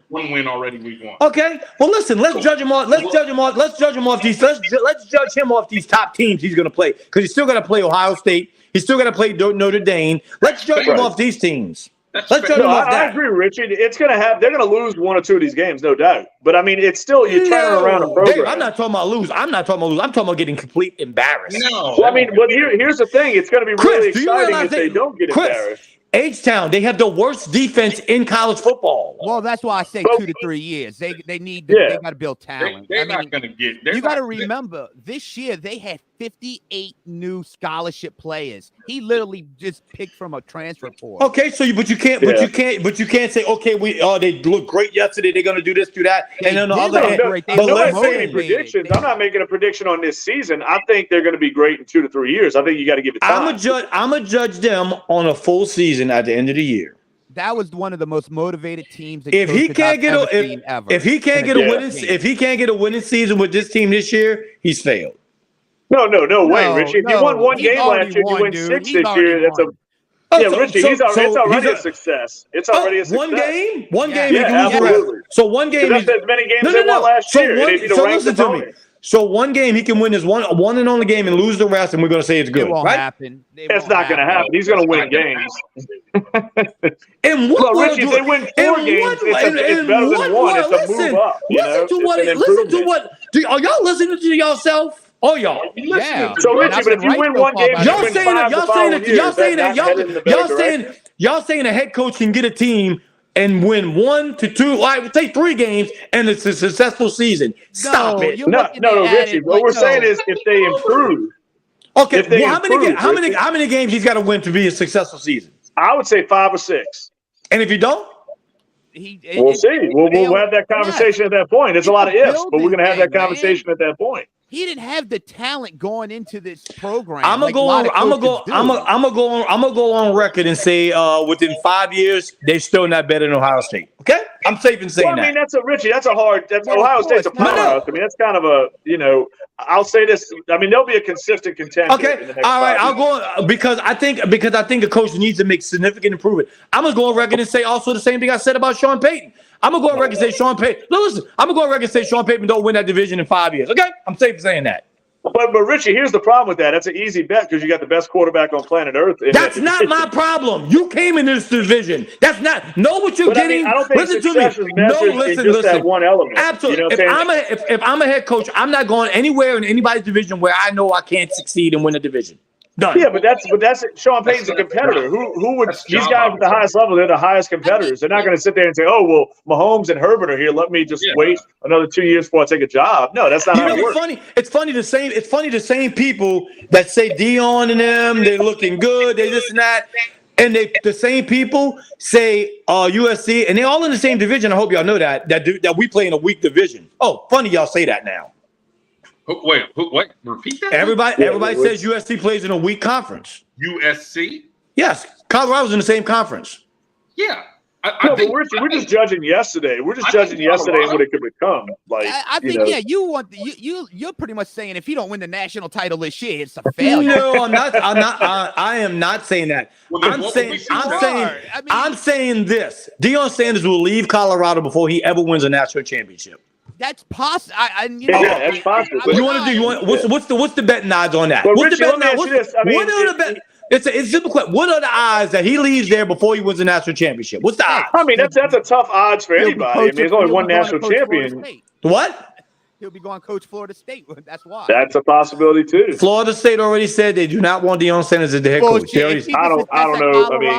Speaker 2: one win already week 1.
Speaker 1: Okay. Well, listen. Let's judge him off. Let's judge him off these. Let's judge him off these top teams he's going to play because he's still going to play Ohio State. He's still going to play Notre Dame. Let's judge him off these teams. Let's judge him off that.
Speaker 3: I agree, Richie. It's going to have. They're going to lose 1 or 2 of these games, no doubt. But I mean, it's still you're turning around a program.
Speaker 1: Dave, I'm not talking about lose. I'm talking about getting complete embarrassed.
Speaker 2: No.
Speaker 3: Well, I mean, here's the thing. It's going to be really exciting if they don't get embarrassed.
Speaker 1: H-Town, they have the worst defense in college football.
Speaker 4: Well, that's why I say 2 to 3 years. They got to build talent.
Speaker 2: They're not going to get.
Speaker 4: You got to remember, this year they had 58 new scholarship players. He literally just picked from a transfer portal.
Speaker 1: Okay, so you can't say they look great yesterday. They're going to do this, do that, and on the other hand,
Speaker 3: nobody's saying any predictions. I'm not making a prediction on this season. I think they're going to be great in 2 to 3 years. I think you got to give it time.
Speaker 1: I'm a judge them on a full season at the end of the year.
Speaker 4: That was one of the most motivated teams.
Speaker 1: If he can't get a winning season with this team this year, he's failed.
Speaker 3: No way, Richie. If you won one game last year, you win 6 this year. That's Richie. It's already a success. It's already a success.
Speaker 1: One game. Yeah, absolutely. So one game.
Speaker 3: That's as many games they won last year.
Speaker 1: So listen to me. So one game he can win this one and only game and lose the rest, and we're going to say it's good.
Speaker 4: It won't
Speaker 1: right?
Speaker 4: happen.
Speaker 3: It's not going to happen. He's going to win games.
Speaker 1: And what
Speaker 3: Look, Richie, if they win 4 games, it's better than 1. It's a move up.
Speaker 1: Are y'all listening to yourself? Oh, y'all.
Speaker 4: Yeah.
Speaker 3: So Richie, but if you win 1 game, y'all
Speaker 1: saying a head coach can get a team and win 1 to 2, say 3 games, and it's a successful season. Stop it.
Speaker 3: No, Richie. What we're saying is if they improve.
Speaker 1: Okay, how many games he's got to win to be a successful season?
Speaker 3: I would say 5 or 6.
Speaker 1: And if you don't?
Speaker 3: We'll see. We'll have that conversation at that point. There's a lot of ifs, but we're going to have that conversation at that point.
Speaker 4: He didn't have the talent going into this program.
Speaker 1: I'm gonna go on record and say within 5 years they're still not better than Ohio State. Okay, I'm safe in saying that.
Speaker 3: I mean, Ohio State's a powerhouse. I mean, that's kind of a I'll say this. I mean, they'll be a consistent contender.
Speaker 1: Okay,
Speaker 3: in the next
Speaker 1: all right.
Speaker 3: 5 years.
Speaker 1: I'll go because I think a coach needs to make significant improvement. I'm gonna go on record and say also the same thing I said about Sean Payton. I'm gonna go on record and say Sean Payton. No, listen. I'm gonna go on record and say Sean Payton don't win that division in 5 years. Okay, I'm safe in saying that.
Speaker 3: But Richie, here's the problem with that. That's an easy bet because you got the best quarterback on planet Earth.
Speaker 1: That's not my problem. You came in this division. That's not. Know what you're getting.
Speaker 3: I don't think
Speaker 1: listen to me. No, listen.
Speaker 3: That one element.
Speaker 1: Absolutely.
Speaker 3: You know
Speaker 1: if I'm a head coach, I'm not going anywhere in anybody's division where I know I can't succeed and win a division. Done.
Speaker 3: Yeah, but that's Sean Payton's a competitor. Who would these guys at the highest level? They're the highest competitors. They're not going to sit there and say, "Oh, well, Mahomes and Herbert are here. Let me just wait another 2 years before I take a job." No, that's not how it works.
Speaker 1: It's funny. The same people that say Dion and them, they're looking good, they this and that, and the same people say USC, and they're all in the same division. I hope y'all know that we play in a weak division. Oh, funny y'all say that now.
Speaker 2: Wait, repeat that?
Speaker 1: Everybody says USC plays in a weak conference.
Speaker 2: USC?
Speaker 1: Yes, Colorado's in the same conference.
Speaker 2: Yeah.
Speaker 3: But we're just judging yesterday. We're just judging yesterday and what it could become. Like
Speaker 4: I think, you're pretty much saying if you don't win the national title this year, it's a failure.
Speaker 1: No, I'm not. I am not saying that. I'm saying this. Deion Sanders will leave Colorado before he ever wins a national championship.
Speaker 4: That's possible.
Speaker 3: That's possible.
Speaker 1: What's the betting odds on that?
Speaker 3: Well,
Speaker 1: What's
Speaker 3: Richie,
Speaker 1: the betting odds? It's a simple question. What are the odds that he leaves there before he wins a national championship? What's the odds?
Speaker 3: I mean, that's a tough odds for anybody. I mean, there's only one national champion.
Speaker 1: What?
Speaker 4: He'll be going to coach Florida State. That's why.
Speaker 3: That's a possibility too.
Speaker 1: Florida State already said they do not want Deion Sanders as the head coach.
Speaker 3: I don't know. I mean,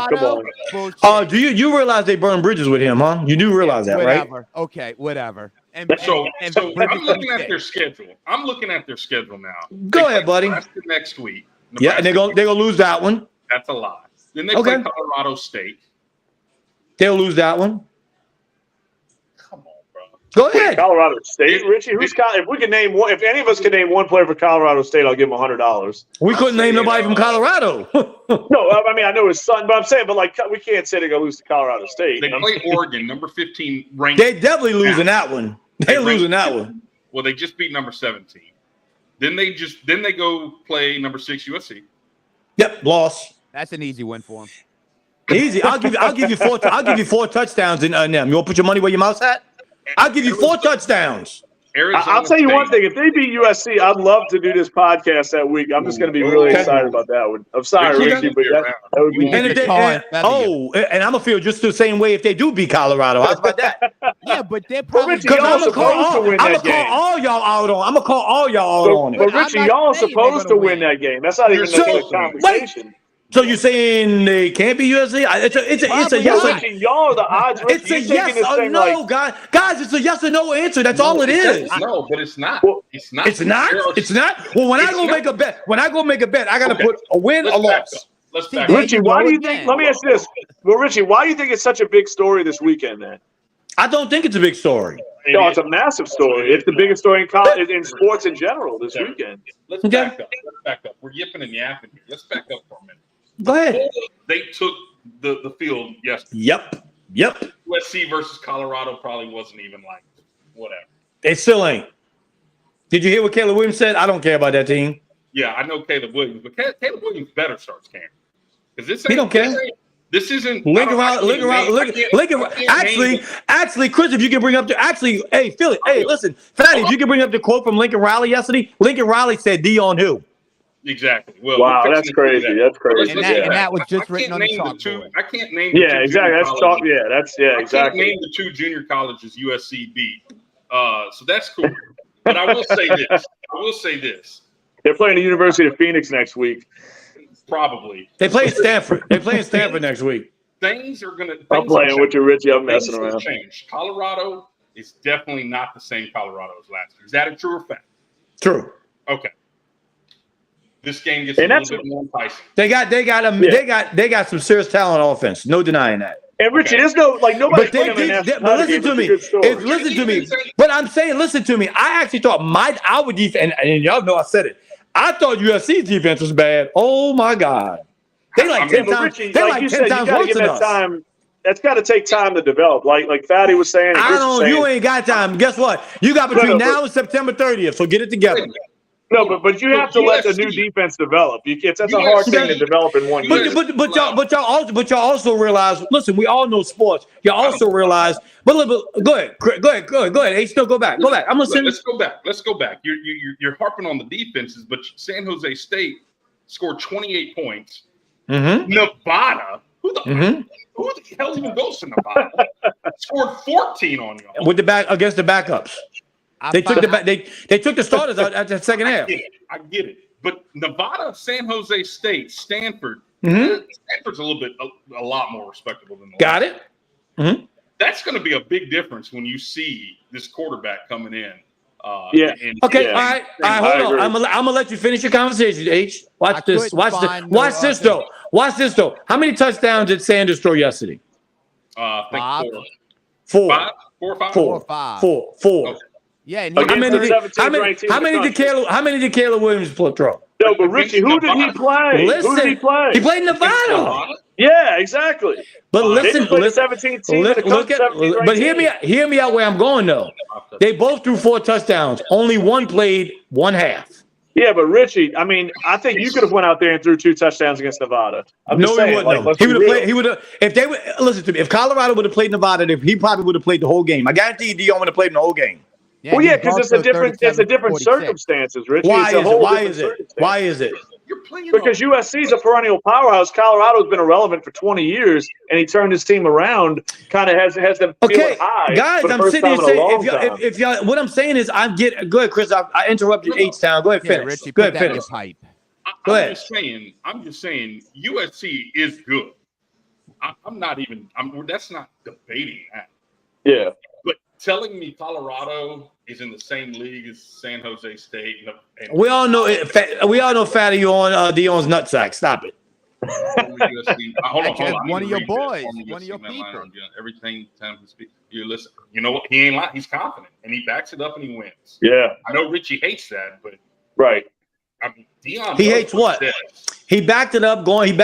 Speaker 3: come on.
Speaker 1: Do you realize they burned bridges with him, huh? You do realize that, right?
Speaker 4: Okay, whatever.
Speaker 2: So I'm looking at their schedule. I'm looking at their schedule now.
Speaker 1: Go ahead, buddy.
Speaker 2: Next week.
Speaker 1: Yeah, and they're gonna lose that one.
Speaker 2: That's a lot. Then they play Colorado State.
Speaker 1: They'll lose that one.
Speaker 2: Come on, bro.
Speaker 1: Go ahead.
Speaker 3: Colorado State, Richie. If we can name one, if any of us can name one player for Colorado State, I'll give him $100.
Speaker 1: We couldn't name nobody from Colorado.
Speaker 3: No, I mean I know his son, but I'm saying, we can't say they're gonna lose to Colorado State.
Speaker 2: They play Oregon, number 15 ranked.
Speaker 1: They definitely losing that one. They're losing that one.
Speaker 2: Well, they just beat number 17. Then they go play number 6 USC.
Speaker 1: Yep, loss.
Speaker 4: That's an easy win for him.
Speaker 1: Easy. I'll give you 4 touchdowns in them. You want to put your money where your mouth's at? I'll give you 4 touchdowns.
Speaker 3: I'll tell you one thing. If they beat USC, I'd love to do this podcast that week. I'm just going to be really excited about that one. I'm sorry, Richie, but that would be.
Speaker 1: And I'm going to feel just the same way if they do beat Colorado. How's about that?
Speaker 4: Yeah, but they're probably
Speaker 3: because I'm going to call
Speaker 1: all y'all out on. I'm going to call all y'all out on it.
Speaker 3: But Richie, y'all are supposed to win that game. That's not even a conversation.
Speaker 1: So you're saying they can't be USC? It's a yes.
Speaker 3: Y'all are the odds.
Speaker 1: It's a yes or no, guys. Guys, it's a yes or no answer. That's all it is.
Speaker 2: No, but it's not. It's not.
Speaker 1: It's not. It's not. Well, when I go make a bet, I got to put a win or loss.
Speaker 2: Let's back
Speaker 3: Richie, why do you think? Let me ask you this. Well, Richie, why do you think it's such a big story this weekend? Then
Speaker 1: I don't think it's a big story.
Speaker 3: No, it's a massive story. It's the biggest story in college, in sports in general this weekend.
Speaker 2: Let's back up. We're yipping and yapping here. Let's back up for a minute.
Speaker 1: Go ahead.
Speaker 2: They took the field yesterday.
Speaker 1: Yep.
Speaker 2: USC versus Colorado probably wasn't even like whatever.
Speaker 1: It still ain't. Did you hear what Caleb Williams said? I don't care about that team.
Speaker 2: Yeah, I know Caleb Williams, but Caleb Williams better starts caring.
Speaker 1: He don't care.
Speaker 2: This isn't
Speaker 1: Lincoln Riley. Actually, Chris, if you can bring up hey, Philly, hey, listen, Fatty, if you can bring up the quote from Lincoln Riley yesterday, Lincoln Riley said Dion who?
Speaker 2: Exactly. Well,
Speaker 3: wow, that's crazy. That's crazy.
Speaker 4: And that was just written on the chalkboard.
Speaker 2: I can't name.
Speaker 3: Yeah, exactly. That's talk. Yeah, exactly.
Speaker 2: I can't name the two junior colleges USC beat. So that's cool. But I will say this.
Speaker 3: They're playing the University of Phoenix next week.
Speaker 2: Probably.
Speaker 1: They play Stanford. They're playing Stanford next week.
Speaker 2: Things are going to.
Speaker 3: I'm playing with you, Richie. I'm messing around.
Speaker 2: Change. Colorado is definitely not the same Colorado as last year. Is that a true or fact?
Speaker 1: True.
Speaker 2: Okay. This game gets a little bit more enticing.
Speaker 1: They got some serious talent on offense. No denying that.
Speaker 3: And Richie, there's nobody.
Speaker 1: But listen to me. Listen to me. But I'm saying, listen to me. I actually thought our defense, and y'all know I said it. I thought USC's defense was bad. Oh my God, they like 10 times.
Speaker 3: Richie,
Speaker 1: they like 10 times worse than us.
Speaker 3: Time. That's got to take time to develop. Like Fatty was saying.
Speaker 1: You ain't got time. Guess what? You got between now and September 30th. So get it together.
Speaker 3: No, but you have to let the new defense develop. That's a hard thing to develop in 1 year.
Speaker 1: But y'all also realize. Listen, we all know sports. Y'all also realize. But go ahead. H, still go back. I'm listening.
Speaker 2: Let's go back. You're harping on the defenses, but San Jose State scored 28 points.
Speaker 1: Mm-hmm.
Speaker 2: Nevada, who the hell even goes to Nevada? Scored 14 on you
Speaker 1: with against the backups. They took the starters out at the second half.
Speaker 2: I get it. But Nevada, San Jose State, Stanford.
Speaker 1: Mm-hmm.
Speaker 2: Stanford's a lot more respectable than the
Speaker 1: Got it. Mm-hmm.
Speaker 2: That's going to be a big difference when you see this quarterback coming in.
Speaker 1: Okay. All right. Hold on. I'm gonna let you finish your conversation, H. Watch this though. How many touchdowns did Sanders throw yesterday?
Speaker 2: I think
Speaker 1: four.
Speaker 2: Four or five.
Speaker 1: Four.
Speaker 2: Okay.
Speaker 4: Yeah. And
Speaker 1: how many did Caleb Williams throw?
Speaker 3: No, but Richie, who did he play?
Speaker 1: Listen, he played Nevada.
Speaker 3: Yeah, exactly.
Speaker 1: But listen,
Speaker 3: but
Speaker 1: hear me out where I'm going though. They both threw 4 touchdowns. Only one played one half.
Speaker 3: Yeah, but Richie, I mean, I think you could have went out there and threw 2 touchdowns against Nevada.
Speaker 1: He wouldn't. He would have. If they would listen to me, if Colorado would have played Nevada, he probably would have played the whole game. I guarantee you, Dion would have played the whole game.
Speaker 4: Yeah,
Speaker 3: because it's a different circumstances, Richie.
Speaker 1: Why is it?
Speaker 2: You're playing
Speaker 3: because USC is a perennial powerhouse. Colorado's been irrelevant for 20 years, and he turned his team around. Kind of has them feeling high.
Speaker 1: Guys, I'm sitting here saying, if y'all, what I'm saying is, go ahead, Chris. I interrupted H-Town. Go ahead, finish.
Speaker 4: Richie,
Speaker 1: go ahead, finish. Go ahead.
Speaker 2: I'm just saying, USC is good. That's not debating that.
Speaker 3: Yeah.
Speaker 2: But telling me Colorado is in the same league as San Jose State.
Speaker 1: We all know Fatty, you on Dion's nutsack. Stop it.
Speaker 2: Hold on.
Speaker 4: One of your boys, one of your people.
Speaker 2: Everything time to speak. You listen. You know what? He ain't lying. He's confident, and he backs it up, and he wins.
Speaker 3: Yeah.
Speaker 2: I know Richie hates that, but
Speaker 3: right.
Speaker 2: I mean, Dion.
Speaker 1: He hates what? He backed it up going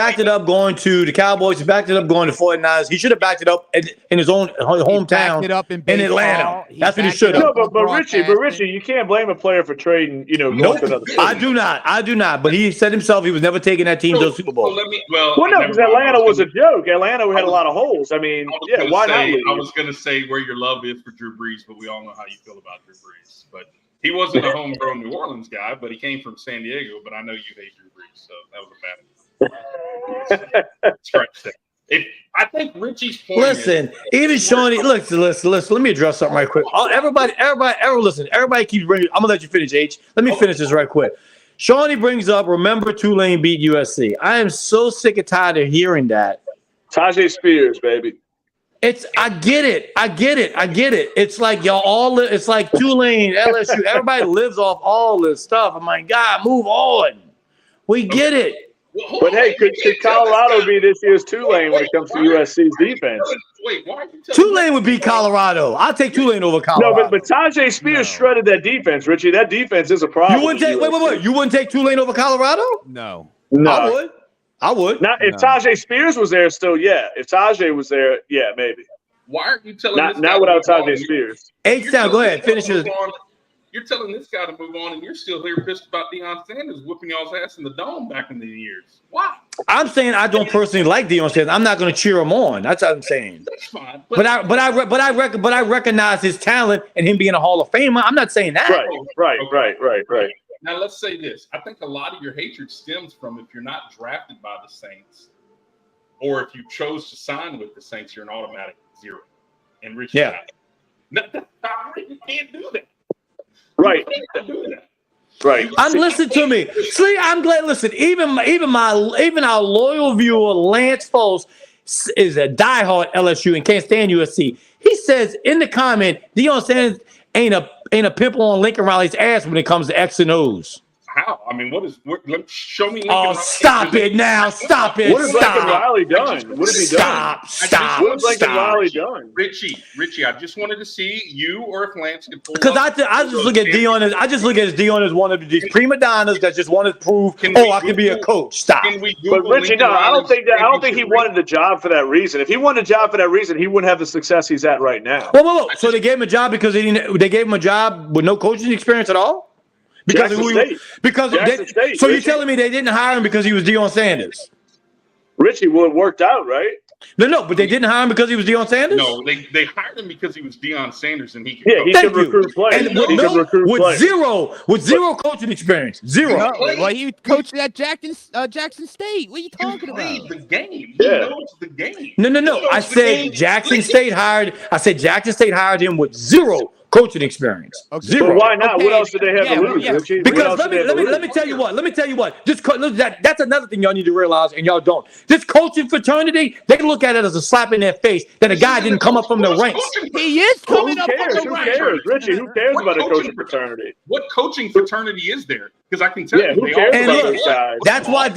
Speaker 1: to the Cowboys. He backed it up going to 49ers. He should have backed it up in his own hometown in Atlanta. That's what he should have.
Speaker 3: No, but Richie, you can't blame a player for trading. Going to another city.
Speaker 1: I do not. But he said himself he was never taking that team to the Super Bowl.
Speaker 3: No, because Atlanta was a joke. Atlanta had a lot of holes. I mean, why not?
Speaker 2: I was going to say where your love is for Drew Brees, but we all know how you feel about Drew Brees. But he wasn't a homegrown New Orleans guy, but he came from San Diego. But I know you hate Drew Brees, so that was a bad one. I think Richie's point.
Speaker 1: Listen, even Shawnee. Listen. Let me address something right quick. Everybody, listen. Everybody keeps bringing. I'm gonna let you finish, H. Let me finish this right quick. Shawnee brings up. Remember, Tulane beat USC. I am so sick and tired of hearing that.
Speaker 3: Tajay Spears, baby.
Speaker 1: I get it. It's like y'all all. It's like Tulane, LSU. Everybody lives off all this stuff. I'm like, God, move on. We get it.
Speaker 3: But hey, could Colorado be this year's Tulane when it comes to USC's defense?
Speaker 2: Wait, why are you
Speaker 1: Tulane would beat Colorado. I'll take Tulane over Colorado.
Speaker 3: No, but Tajay Spears shredded that defense, Richie. That defense is a problem.
Speaker 1: You wouldn't take wait. You wouldn't take Tulane over Colorado?
Speaker 4: No.
Speaker 1: I would.
Speaker 3: Not if Tajay Spears was there still, yeah. If Tajay was there, yeah, maybe.
Speaker 2: Why aren't you telling
Speaker 3: not without Tajay Spears?
Speaker 1: H-Town, go ahead. Finish it.
Speaker 2: You're telling this guy to move on, and you're still here pissed about Deion Sanders whipping y'all's ass in the dome back in the years. Why?
Speaker 1: I'm saying I don't personally like Deion Sanders. I'm not going to cheer him on. That's what I'm saying.
Speaker 2: That's fine.
Speaker 1: But I recognize his talent and him being a Hall of Famer. I'm not saying that.
Speaker 3: Right.
Speaker 2: Now let's say this. I think a lot of your hatred stems from if you're not drafted by the Saints, or if you chose to sign with the Saints, you're an automatic 0. And Rich, you can't do that.
Speaker 3: Right.
Speaker 2: You can't do that.
Speaker 3: Right.
Speaker 1: Listen to me. See, I'm glad. Listen, even our loyal viewer Lance Foles is a diehard LSU and can't stand USC. He says in the comment, Deion Sanders ain't a pimple on Lincoln Riley's ass when it comes to X and O's.
Speaker 2: How? I mean, show me.
Speaker 1: Oh, stop it now! Stop it!
Speaker 3: What has Lincoln Riley done? What has he done?
Speaker 1: Stop!
Speaker 3: What has Lincoln Riley done?
Speaker 2: Richie, I just wanted to see you or if Lance could pull.
Speaker 1: Because I just look at Deion as one of these prima donnas that just want to prove, I can be a coach. Stop.
Speaker 3: But Richie, no, I don't think he wanted the job for that reason. If he wanted a job for that reason, he wouldn't have the success he's at right now.
Speaker 1: Whoa. So they gave him a job because they gave him a job with no coaching experience at all? Because so you're telling me they didn't hire him because he was Deion Sanders?
Speaker 3: Richie, well, it worked out, right?
Speaker 1: No, but they didn't hire him because he was Deion Sanders?
Speaker 2: No, they hired him because he was Deion Sanders and he could
Speaker 3: he could recruit players.
Speaker 1: With zero coaching experience. Zero.
Speaker 4: No, well, he coached at Jackson State. What are you talking about?
Speaker 2: The game.
Speaker 3: Yeah.
Speaker 2: He knows the game.
Speaker 1: No. I said Jackson State hired him with zero coaching experience.
Speaker 4: Okay.
Speaker 1: Zero.
Speaker 3: But why not? Okay. What else did they have to lose, Richie?
Speaker 1: Because let me tell you what. That's another thing y'all need to realize, and y'all don't. This coaching fraternity, they look at it as a slap in their face that a guy didn't come up from the ranks.
Speaker 4: He is coming up from the
Speaker 3: ranks. Who cares, Richie? Who cares about a coaching fraternity?
Speaker 2: What coaching fraternity is there? Because I can tell you,
Speaker 3: who cares about those guys?
Speaker 1: That's why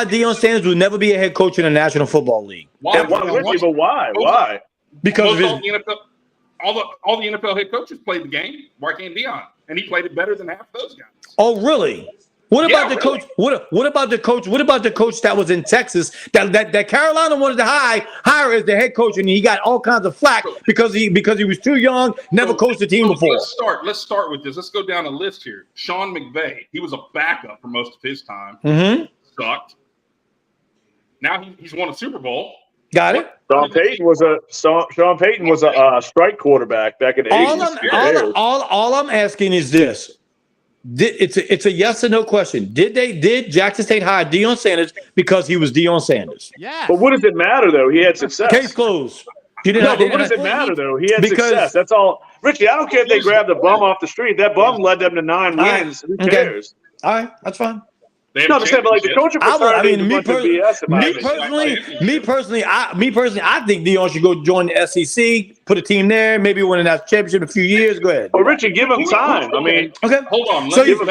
Speaker 1: Deion Sanders will never be a head coach in the National Football League.
Speaker 3: Why, Richie? But why? Why?
Speaker 1: Because of his.
Speaker 2: All the NFL head coaches played the game. Why can't Deion? And he played it better than half those guys.
Speaker 1: Oh, really? What about the coach? What about the coach? What about the coach that was in Texas that Carolina wanted to hire as the head coach, and he got all kinds of flack because he was too young, never coached a team before.
Speaker 2: Let's start with this. Let's go down a list here. Sean McVay. He was a backup for most of his time.
Speaker 1: Mm-hmm.
Speaker 2: Sucked. Now he's won a Super Bowl.
Speaker 1: Got it.
Speaker 3: Sean Payton was a strike quarterback back in the 80s.
Speaker 1: All I'm asking is this. It's a yes or no question. Did Jackson State hire Deion Sanders because he was Deion Sanders?
Speaker 4: Yeah.
Speaker 3: But what does it matter though? He had success.
Speaker 1: Case closed.
Speaker 3: What does it matter though? He had success. That's all. Richie, I don't care if they grabbed a bum off the street. That bum led them to 9 wins. Who cares?
Speaker 1: All right, that's fine.
Speaker 3: No, I'm saying, but like the coaching fraternity,
Speaker 1: me personally, I think Deion should go join the SEC, put a team there, maybe win a national championship in a few years. Go ahead.
Speaker 3: Well, Richie, give him time. I mean,
Speaker 1: okay,
Speaker 2: hold on.
Speaker 1: Listen.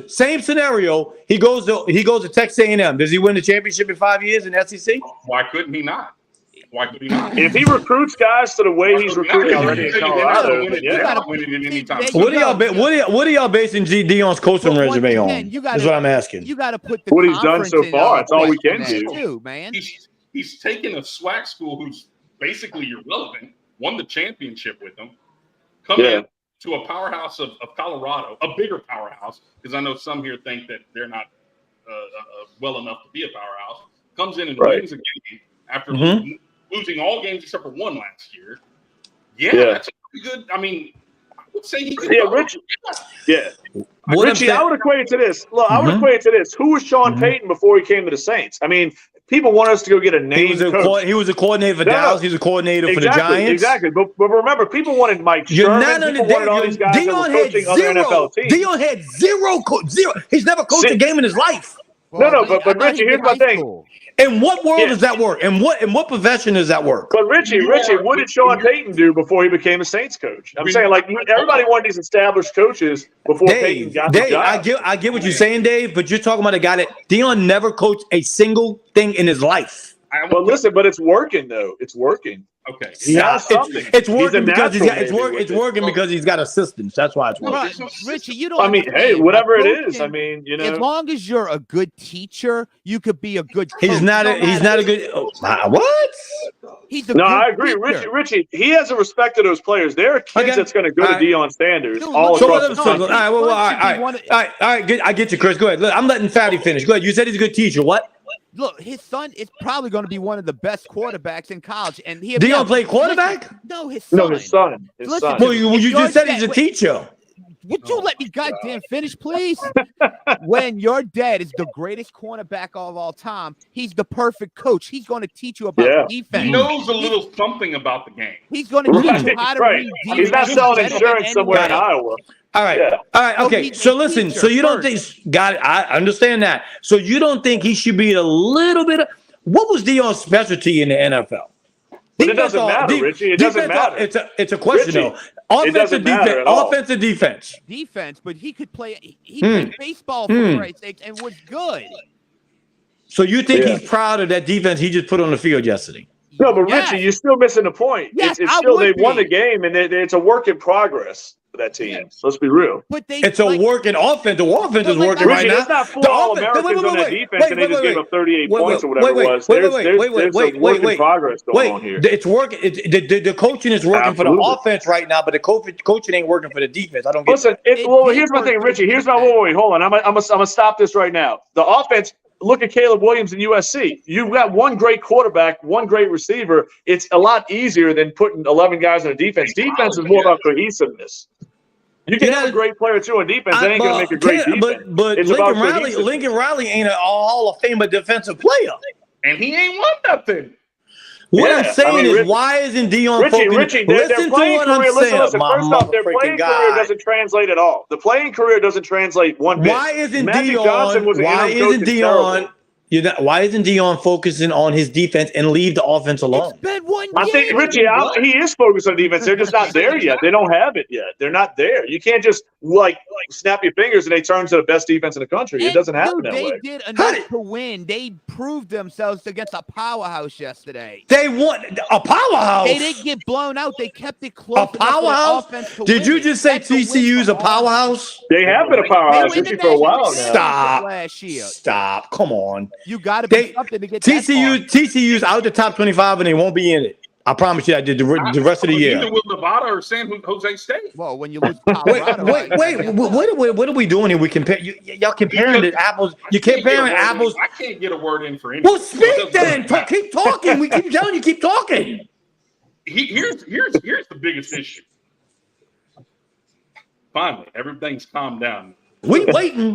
Speaker 1: Same scenario. He goes to Texas A&M. Does he win the championship in 5 years in the SEC?
Speaker 2: Why couldn't he not?
Speaker 3: If he recruits guys to the way he's recruiting already in Colorado,
Speaker 1: What are y'all basing Deion's coaching resume on? Is what I'm asking.
Speaker 4: You got to put the
Speaker 3: what he's done so far. It's all we can do,
Speaker 4: too, man.
Speaker 2: He's taken a SWAC school who's basically irrelevant, won the championship with them, come in to a powerhouse of Colorado, a bigger powerhouse, because I know some here think that they're not well enough to be a powerhouse. Comes in and wins a game after losing all games except for one last year. That's a pretty good. I mean, I would say he could.
Speaker 3: Richie. Richie, I would equate it to this. Look, I would equate it to this. Who was Sean Payton before he came to the Saints? I mean, people want us to go get a name.
Speaker 1: He was a coordinator for Dallas. He was a coordinator for the Giants.
Speaker 3: Exactly. But remember, people wanted Mike Sherman. People wanted all these guys that were coaching other NFL teams.
Speaker 1: Deion had zero. He's never coached a game in his life.
Speaker 3: But Richie, here's my thing.
Speaker 1: In what world does that work? In what profession does that work?
Speaker 3: But Richie, what did Sean Payton do before he became a Saints coach? I'm saying, like, everybody wanted these established coaches before Payton got the job.
Speaker 1: I get what you're saying, Dave, but you're talking about a guy that Deion never coached a single thing in his life.
Speaker 3: But listen, but it's working though. It's working.
Speaker 2: Okay.
Speaker 3: He has something.
Speaker 1: It's working because
Speaker 3: it's
Speaker 1: working because he's got assistants. That's why it's working.
Speaker 4: Right. Richie, you don't.
Speaker 3: I mean, hey, whatever it is. I mean,
Speaker 4: as long as you're a good teacher, you could be a good coach.
Speaker 1: He's not a good. What?
Speaker 4: He's a
Speaker 3: no,
Speaker 4: good
Speaker 3: I agree,
Speaker 4: teacher.
Speaker 3: Richie. He has a respect to those players. There are kids that's going to go to Deion Sanders all
Speaker 1: So
Speaker 3: across the country.
Speaker 1: all right. Good. I get you, Chris. Go ahead. Look, I'm letting Fatty finish. Go ahead. You said he's a good teacher. What?
Speaker 4: Look, his son is probably going to be one of the best quarterbacks in college. And
Speaker 1: Deion play quarterback?
Speaker 4: No, his son.
Speaker 3: No, his son.
Speaker 4: Listen,
Speaker 1: Well, you just said he's a teacher.
Speaker 4: Would you let me goddamn finish, please? When your dad is the greatest cornerback of all time, he's the perfect coach. He's going to teach you about defense.
Speaker 2: He knows a little something about the game.
Speaker 4: He's going to teach you how to read defense.
Speaker 3: He's not selling insurance somewhere in Iowa.
Speaker 1: All right.
Speaker 3: Yeah.
Speaker 1: All right. Okay. So listen. So you don't think? Got it. I understand that. So you don't think he should be a little bit of what was Deion's specialty in the NFL?
Speaker 3: But it doesn't matter, Richie. It doesn't matter.
Speaker 1: It's a question though. Offensive defense. Offensive defense.
Speaker 4: Defense, but he could play. He played baseball for Christ's sake and was good.
Speaker 1: So you think he's proud of that defense he just put on the field yesterday?
Speaker 3: No, but Richie, you're still missing the point.
Speaker 4: Yes,
Speaker 3: it's still they won the game, and it's a work in progress for that team. So let's be real.
Speaker 4: But
Speaker 1: it's a working offense. The offense is working right now.
Speaker 3: It's not full All-Americans on that defense, and they just gave up 38 points or whatever it was. There's a work in progress going on here.
Speaker 1: It's working. The coaching is working for the offense right now, but the coaching ain't working for the defense. I don't get
Speaker 3: Listen, here's my thing, Richie. Here's my wait. Hold on. I'm gonna stop this right now. The offense. Look at Caleb Williams in USC. You've got one great quarterback, one great receiver. It's a lot easier than putting 11 guys on a defense. Defense is more about cohesiveness. You can have a great player too on defense. They ain't gonna make a great defense.
Speaker 1: But Lincoln Riley ain't a Hall of Fame defensive player,
Speaker 2: and he ain't won nothing.
Speaker 1: What I'm saying is, why isn't Deion focusing?
Speaker 3: Richie, their playing career. Listen. First off, their playing career doesn't translate at all. The playing career doesn't translate one bit.
Speaker 1: Why isn't Deion focusing on his defense and leave the offense alone?
Speaker 4: It's been 1 year.
Speaker 3: I think Richie, he is focused on defense. They're just not there yet. They don't have it yet. They're not there. You can't just snap your fingers and they turn to the best defense in the country. It doesn't happen that way.
Speaker 4: They did enough to win. They proved themselves against a powerhouse yesterday.
Speaker 1: They won a powerhouse.
Speaker 4: They didn't get blown out. They kept it close.
Speaker 1: A powerhouse? Did you just say TCU's a powerhouse?
Speaker 3: They have been a powerhouse for a while now.
Speaker 1: Stop.
Speaker 4: Last year.
Speaker 1: Stop. Come on.
Speaker 4: You got to be something to get
Speaker 1: TCU's out the top 25 and they won't be in it. I promise you that the rest of the year.
Speaker 2: Either with Nevada or San Jose State.
Speaker 4: Well, when you lose Colorado.
Speaker 1: What are we doing here? We compare y'all comparing the apples. You're comparing apples.
Speaker 2: I can't get a word in for anything.
Speaker 1: Well, speak then. Keep talking. We keep telling you, keep talking.
Speaker 2: Here's the biggest issue. Finally, everything's calmed down.
Speaker 1: We waiting.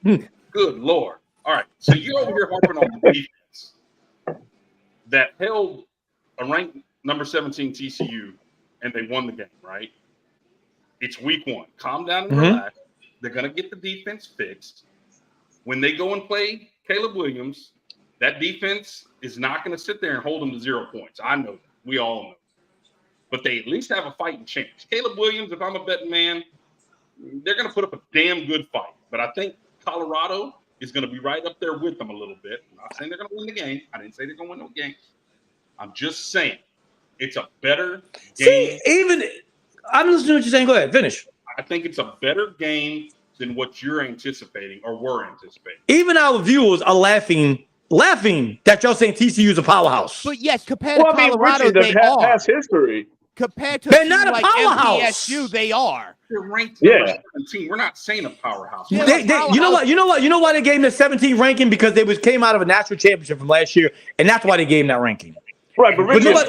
Speaker 2: Good Lord. All right. So you're over here harping on the defense that held a ranked number 17 TCU, and they won the game, right? It's week 1. Calm down and relax. They're going to get the defense fixed. When they go and play Caleb Williams, that defense is not going to sit there and hold them to 0 points. I know that. We all know. But they at least have a fighting chance. Caleb Williams, if I'm a betting man, they're going to put up a damn good fight. But I think Colorado is going to be right up there with them a little bit. I'm not saying they're going to win the game. I didn't say they're going to win no game. I'm just saying it's a better game.
Speaker 1: I'm listening to what you're saying. Go ahead, finish.
Speaker 2: I think it's a better game than what you're anticipating or were anticipating.
Speaker 1: Even our viewers are laughing that y'all saying TCU is a powerhouse.
Speaker 4: But yes, compared to Colorado, they are.
Speaker 3: Past history.
Speaker 4: Compared to
Speaker 1: they're not a powerhouse.
Speaker 4: MTSU, they are.
Speaker 2: They're ranked 17. We're not saying a powerhouse.
Speaker 1: You know why they gave them the 17th ranking? Because they came out of a national championship from last year, and that's why they gave them that ranking.
Speaker 3: Right, but Richie, it's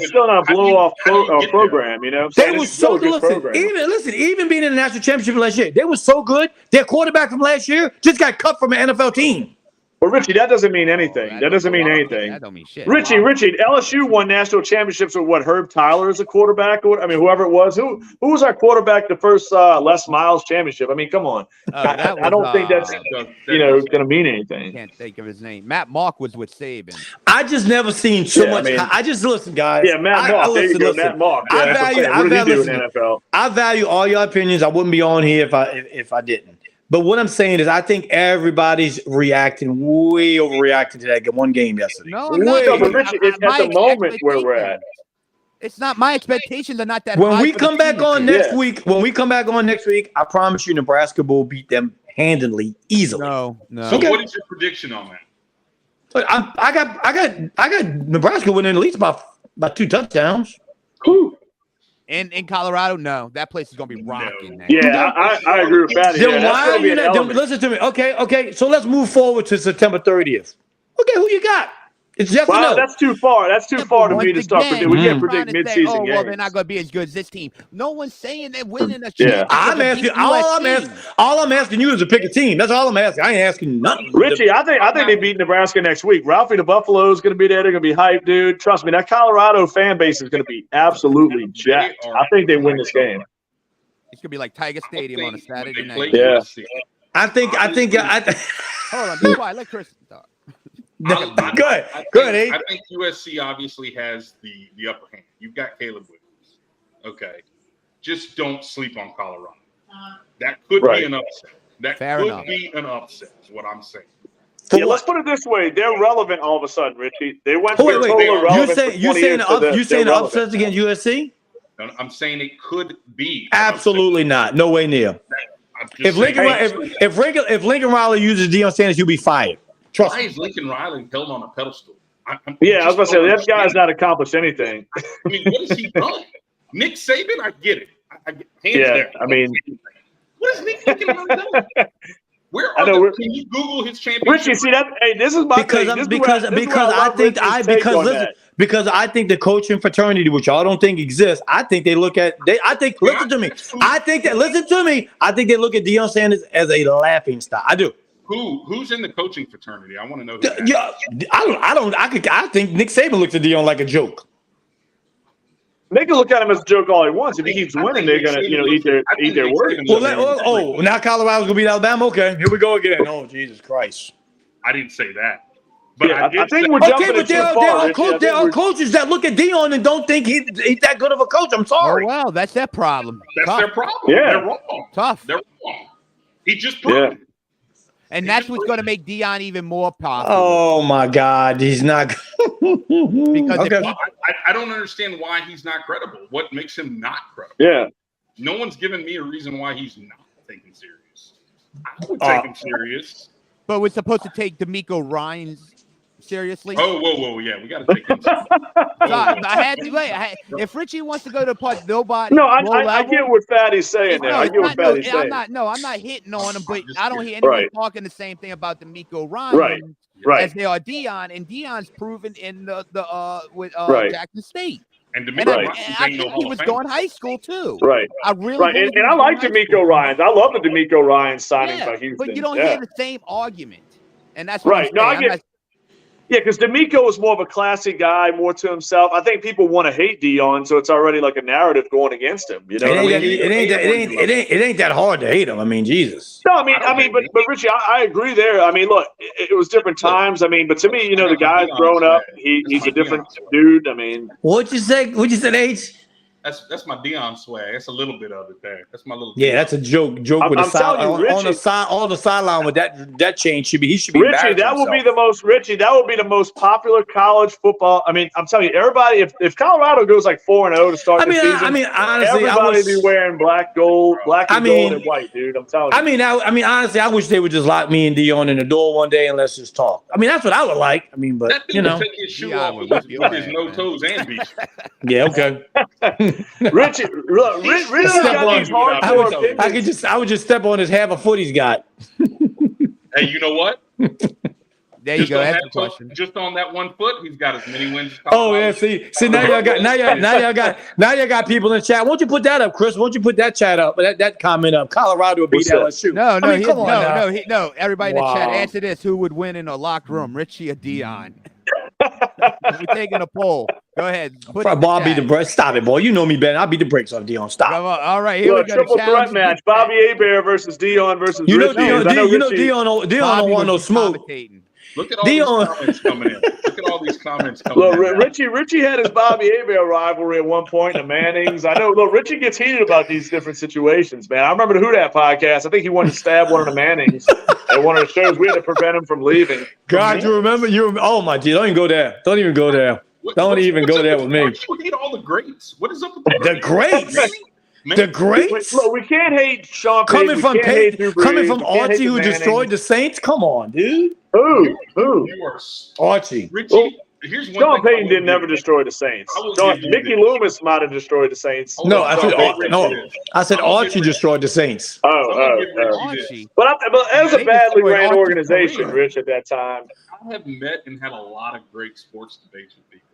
Speaker 3: still not a blow-off program, you know?
Speaker 1: They were so good. Even being in the national championship last year, they were so good. Their quarterback from last year just got cut from an NFL team.
Speaker 3: Well, Richie, that doesn't mean anything. That doesn't mean anything.
Speaker 4: That don't mean shit.
Speaker 3: Richie, LSU won national championships with what, Herb Tyler as a quarterback? I mean, whoever it was. Who was our quarterback the first Les Miles championship? I mean, come on. I don't think that's going to mean anything.
Speaker 4: Can't think of his name. Matt Mark was with Saban.
Speaker 1: I just never seen so much. I just listen, guys.
Speaker 3: Yeah, Matt Mark. There you go, Matt Mark.
Speaker 1: I value all your opinions. I wouldn't be on here if I didn't. But what I'm saying is, I think everybody's way overreacting to that one game yesterday.
Speaker 4: No, I'm not.
Speaker 3: No, but Richie, it's at the moment where we're at.
Speaker 4: It's not, my expectations are not that
Speaker 1: when
Speaker 4: high.
Speaker 1: We come back on next week, I promise you Nebraska will beat them handily, easily.
Speaker 4: No.
Speaker 2: So what is your prediction on that?
Speaker 1: I got Nebraska winning at least about 2 touchdowns.
Speaker 3: Whew.
Speaker 4: In Colorado, no, that place is gonna be rocking.
Speaker 3: Yeah, I agree with Patty.
Speaker 1: Then why are you not? Listen to me. Okay. So let's move forward to September 30th. Okay, who you got? It's yes or no.
Speaker 3: That's too far. That's too far to me to start predicting. We can't predict mid-season games.
Speaker 4: Well, they're not going to be as good as this team. No one's saying they're winning a
Speaker 1: championship. I'm asking. All I'm asking you is to pick a team. That's all I'm asking. I ain't asking nothing.
Speaker 3: Richie, I think they beat Nebraska next week. Ralphie the Buffalo is going to be there. They're going to be hyped, dude. Trust me, that Colorado fan base is going to be absolutely jacked. I think they win this game.
Speaker 4: It's going to be like Tiger Stadium on a Saturday night.
Speaker 3: Yeah.
Speaker 1: I think.
Speaker 4: Hold on, be quiet. Let Chris talk.
Speaker 1: Go ahead.
Speaker 2: I think USC obviously has the upper hand. You've got Caleb Williams. Okay. Just don't sleep on Colorado. That could be an upset. That could be an upset, is what I'm saying.
Speaker 3: Yeah, let's put it this way. They're relevant all of a sudden, Richie. They went from total relevance.
Speaker 1: You saying the upsets against USC?
Speaker 2: I'm saying it could be.
Speaker 1: Absolutely not. No way near. If Lincoln Riley uses Deion Sanders, he'll be fired.
Speaker 2: Why is Lincoln Riley held on a pedestal?
Speaker 3: I was going to say, that guy's not accomplished anything.
Speaker 2: I mean, what has he done? Nick Saban, I get it.
Speaker 3: I mean.
Speaker 2: What is Nick Lincoln Riley done? Can you Google his championship?
Speaker 3: Richie, see that? Hey, this is my thing. Because
Speaker 1: I think the coaching fraternity, which y'all don't think exists, I think they look at listen to me. I think they look at Deion Sanders as a laughing stock. I do.
Speaker 2: Who's in the coaching fraternity? I want to know.
Speaker 1: I think Nick Saban looks at Deion like a joke.
Speaker 3: They can look at him as a joke all he wants. If he keeps winning, they're gonna, eat their words.
Speaker 1: Now Colorado's gonna beat Alabama. Okay, here we go again. Oh, Jesus Christ!
Speaker 2: I didn't say that. But
Speaker 3: I think we're jumping too far.
Speaker 1: There are coaches that look at Deion and don't think he's that good of a coach. I'm sorry.
Speaker 4: Oh, wow, that's their problem.
Speaker 2: That's their problem.
Speaker 3: Yeah.
Speaker 2: They're wrong.
Speaker 4: Tough.
Speaker 2: They're wrong. He just proved it.
Speaker 4: And that's what's going to make Deion even more popular.
Speaker 1: Oh, my God. He's not.
Speaker 4: Because
Speaker 2: I don't understand why he's not credible. What makes him not credible?
Speaker 3: Yeah.
Speaker 2: No one's given me a reason why he's not taken serious. I would take him serious.
Speaker 4: But we're supposed to take D'Amico Ryans seriously.
Speaker 2: Oh, whoa, yeah, we got to take him seriously.
Speaker 4: I had to wait. If Richie wants to go to part, nobody.
Speaker 3: No, I get what Fatty's saying there. I get what Fatty's saying.
Speaker 4: I'm not hitting on him, but I don't hear anyone talking the same thing about D'Amico Ryan as they are Deion, and Deion's proven in the Jackson State.
Speaker 2: And I
Speaker 4: think he was going high school too.
Speaker 3: Right.
Speaker 4: I really
Speaker 3: and I like D'Amico Ryans. I love the D'Amico Ryans signing by Houston.
Speaker 4: But you don't hear the same argument, and that's what I'm saying.
Speaker 3: Yeah, because D'Amico is more of a classy guy, more to himself. I think people want to hate Deion, so it's already like a narrative going against him. You know,
Speaker 1: it ain't that hard to hate him. I mean, Jesus.
Speaker 3: No, but Richie, I agree there. I mean, look, it was different times. I mean, but to me, the guy's grown up. He's a different dude. I mean,
Speaker 1: what'd you say, H?
Speaker 2: That's my Deion swag. That's a little bit of it there. That's my little.
Speaker 1: Yeah, that's a joke. Joke with the side on the sideline with that chain should be. He should be.
Speaker 3: Richie, that will be the most. Richie, that will be the most popular college football. I mean, I'm telling you, everybody. If Colorado goes like 4-0 to start the season,
Speaker 1: honestly,
Speaker 3: everybody be wearing black, gold, and white, dude. I'm telling you.
Speaker 1: Honestly, I wish they would just lock me and Dion in the door one day and let's just talk. I mean, that's what I would like. I mean, but
Speaker 2: take his shoe off with his no toes and beat.
Speaker 1: Yeah. Okay.
Speaker 3: Richie,
Speaker 1: I would just step on his half a foot he's got.
Speaker 2: Hey, you know what?
Speaker 4: There you go. That's the question.
Speaker 2: Just on that 1 foot, he's got as many wins as
Speaker 1: Colorado. Oh yeah, see now y'all got people in the chat. Won't you put that up, Chris? Won't you put that chat up? That comment up. Colorado will beat LSU.
Speaker 4: No. Everybody in the chat, answer this: who would win in a locked room, Richie or Deion? We're taking a poll. Go ahead.
Speaker 1: Bob beat the brakes. Stop it, boy. You know me, Ben. I'll beat the brakes off Deion. Stop.
Speaker 4: All right, here we go.
Speaker 3: Triple threat match: Bobby Hebert versus Deion versus Richie.
Speaker 1: Deion don't want no smoke.
Speaker 2: Look at all these comments coming in. Look at all all these comments coming.
Speaker 3: Look, Richie had his Bobby Abel rivalry at one point, the Mannings. I know. Look, Richie gets heated about these different situations, man. I remember the Who Dat podcast. I think he wanted to stab one of the Mannings at one of the shows. We had to prevent him from leaving.
Speaker 1: God, you remember? Oh my God! Don't even go there. Don't even go there. Don't even go there with me.
Speaker 2: You hate all the greats. What is up with
Speaker 1: the greats? The greats?
Speaker 3: Look, we can't hate Sean
Speaker 1: Coming
Speaker 3: Payton.
Speaker 1: Coming from Archie, who destroyed the Saints? Come on, dude.
Speaker 3: Who?
Speaker 1: Archie.
Speaker 2: Richie, here's one
Speaker 3: Sean Payton didn't never destroy the Saints. Mickey Loomis might have destroyed the Saints.
Speaker 1: No, I said Archie destroyed the Saints.
Speaker 3: Archie. But it was a badly ran organization, Rich, at that time.
Speaker 2: I have met and had a lot of great sports debates with people.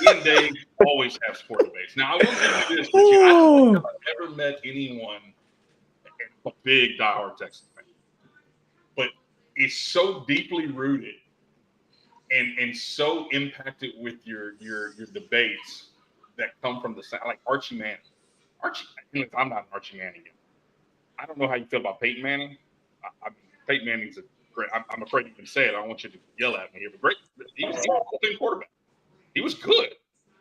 Speaker 2: Ian Dave always have sport debates. Now, I will tell you this, Richie, I don't think I've ever met anyone a big diehard Texas fan, but it's so deeply rooted and so impacted with your debates that come from the side, like Archie Manning. I'm not an Archie Manning guy. I don't know how you feel about Peyton Manning. Peyton Manning's a great. I'm afraid you can say it. I don't want you to yell at me here, but great. He was a quarterback. He was good.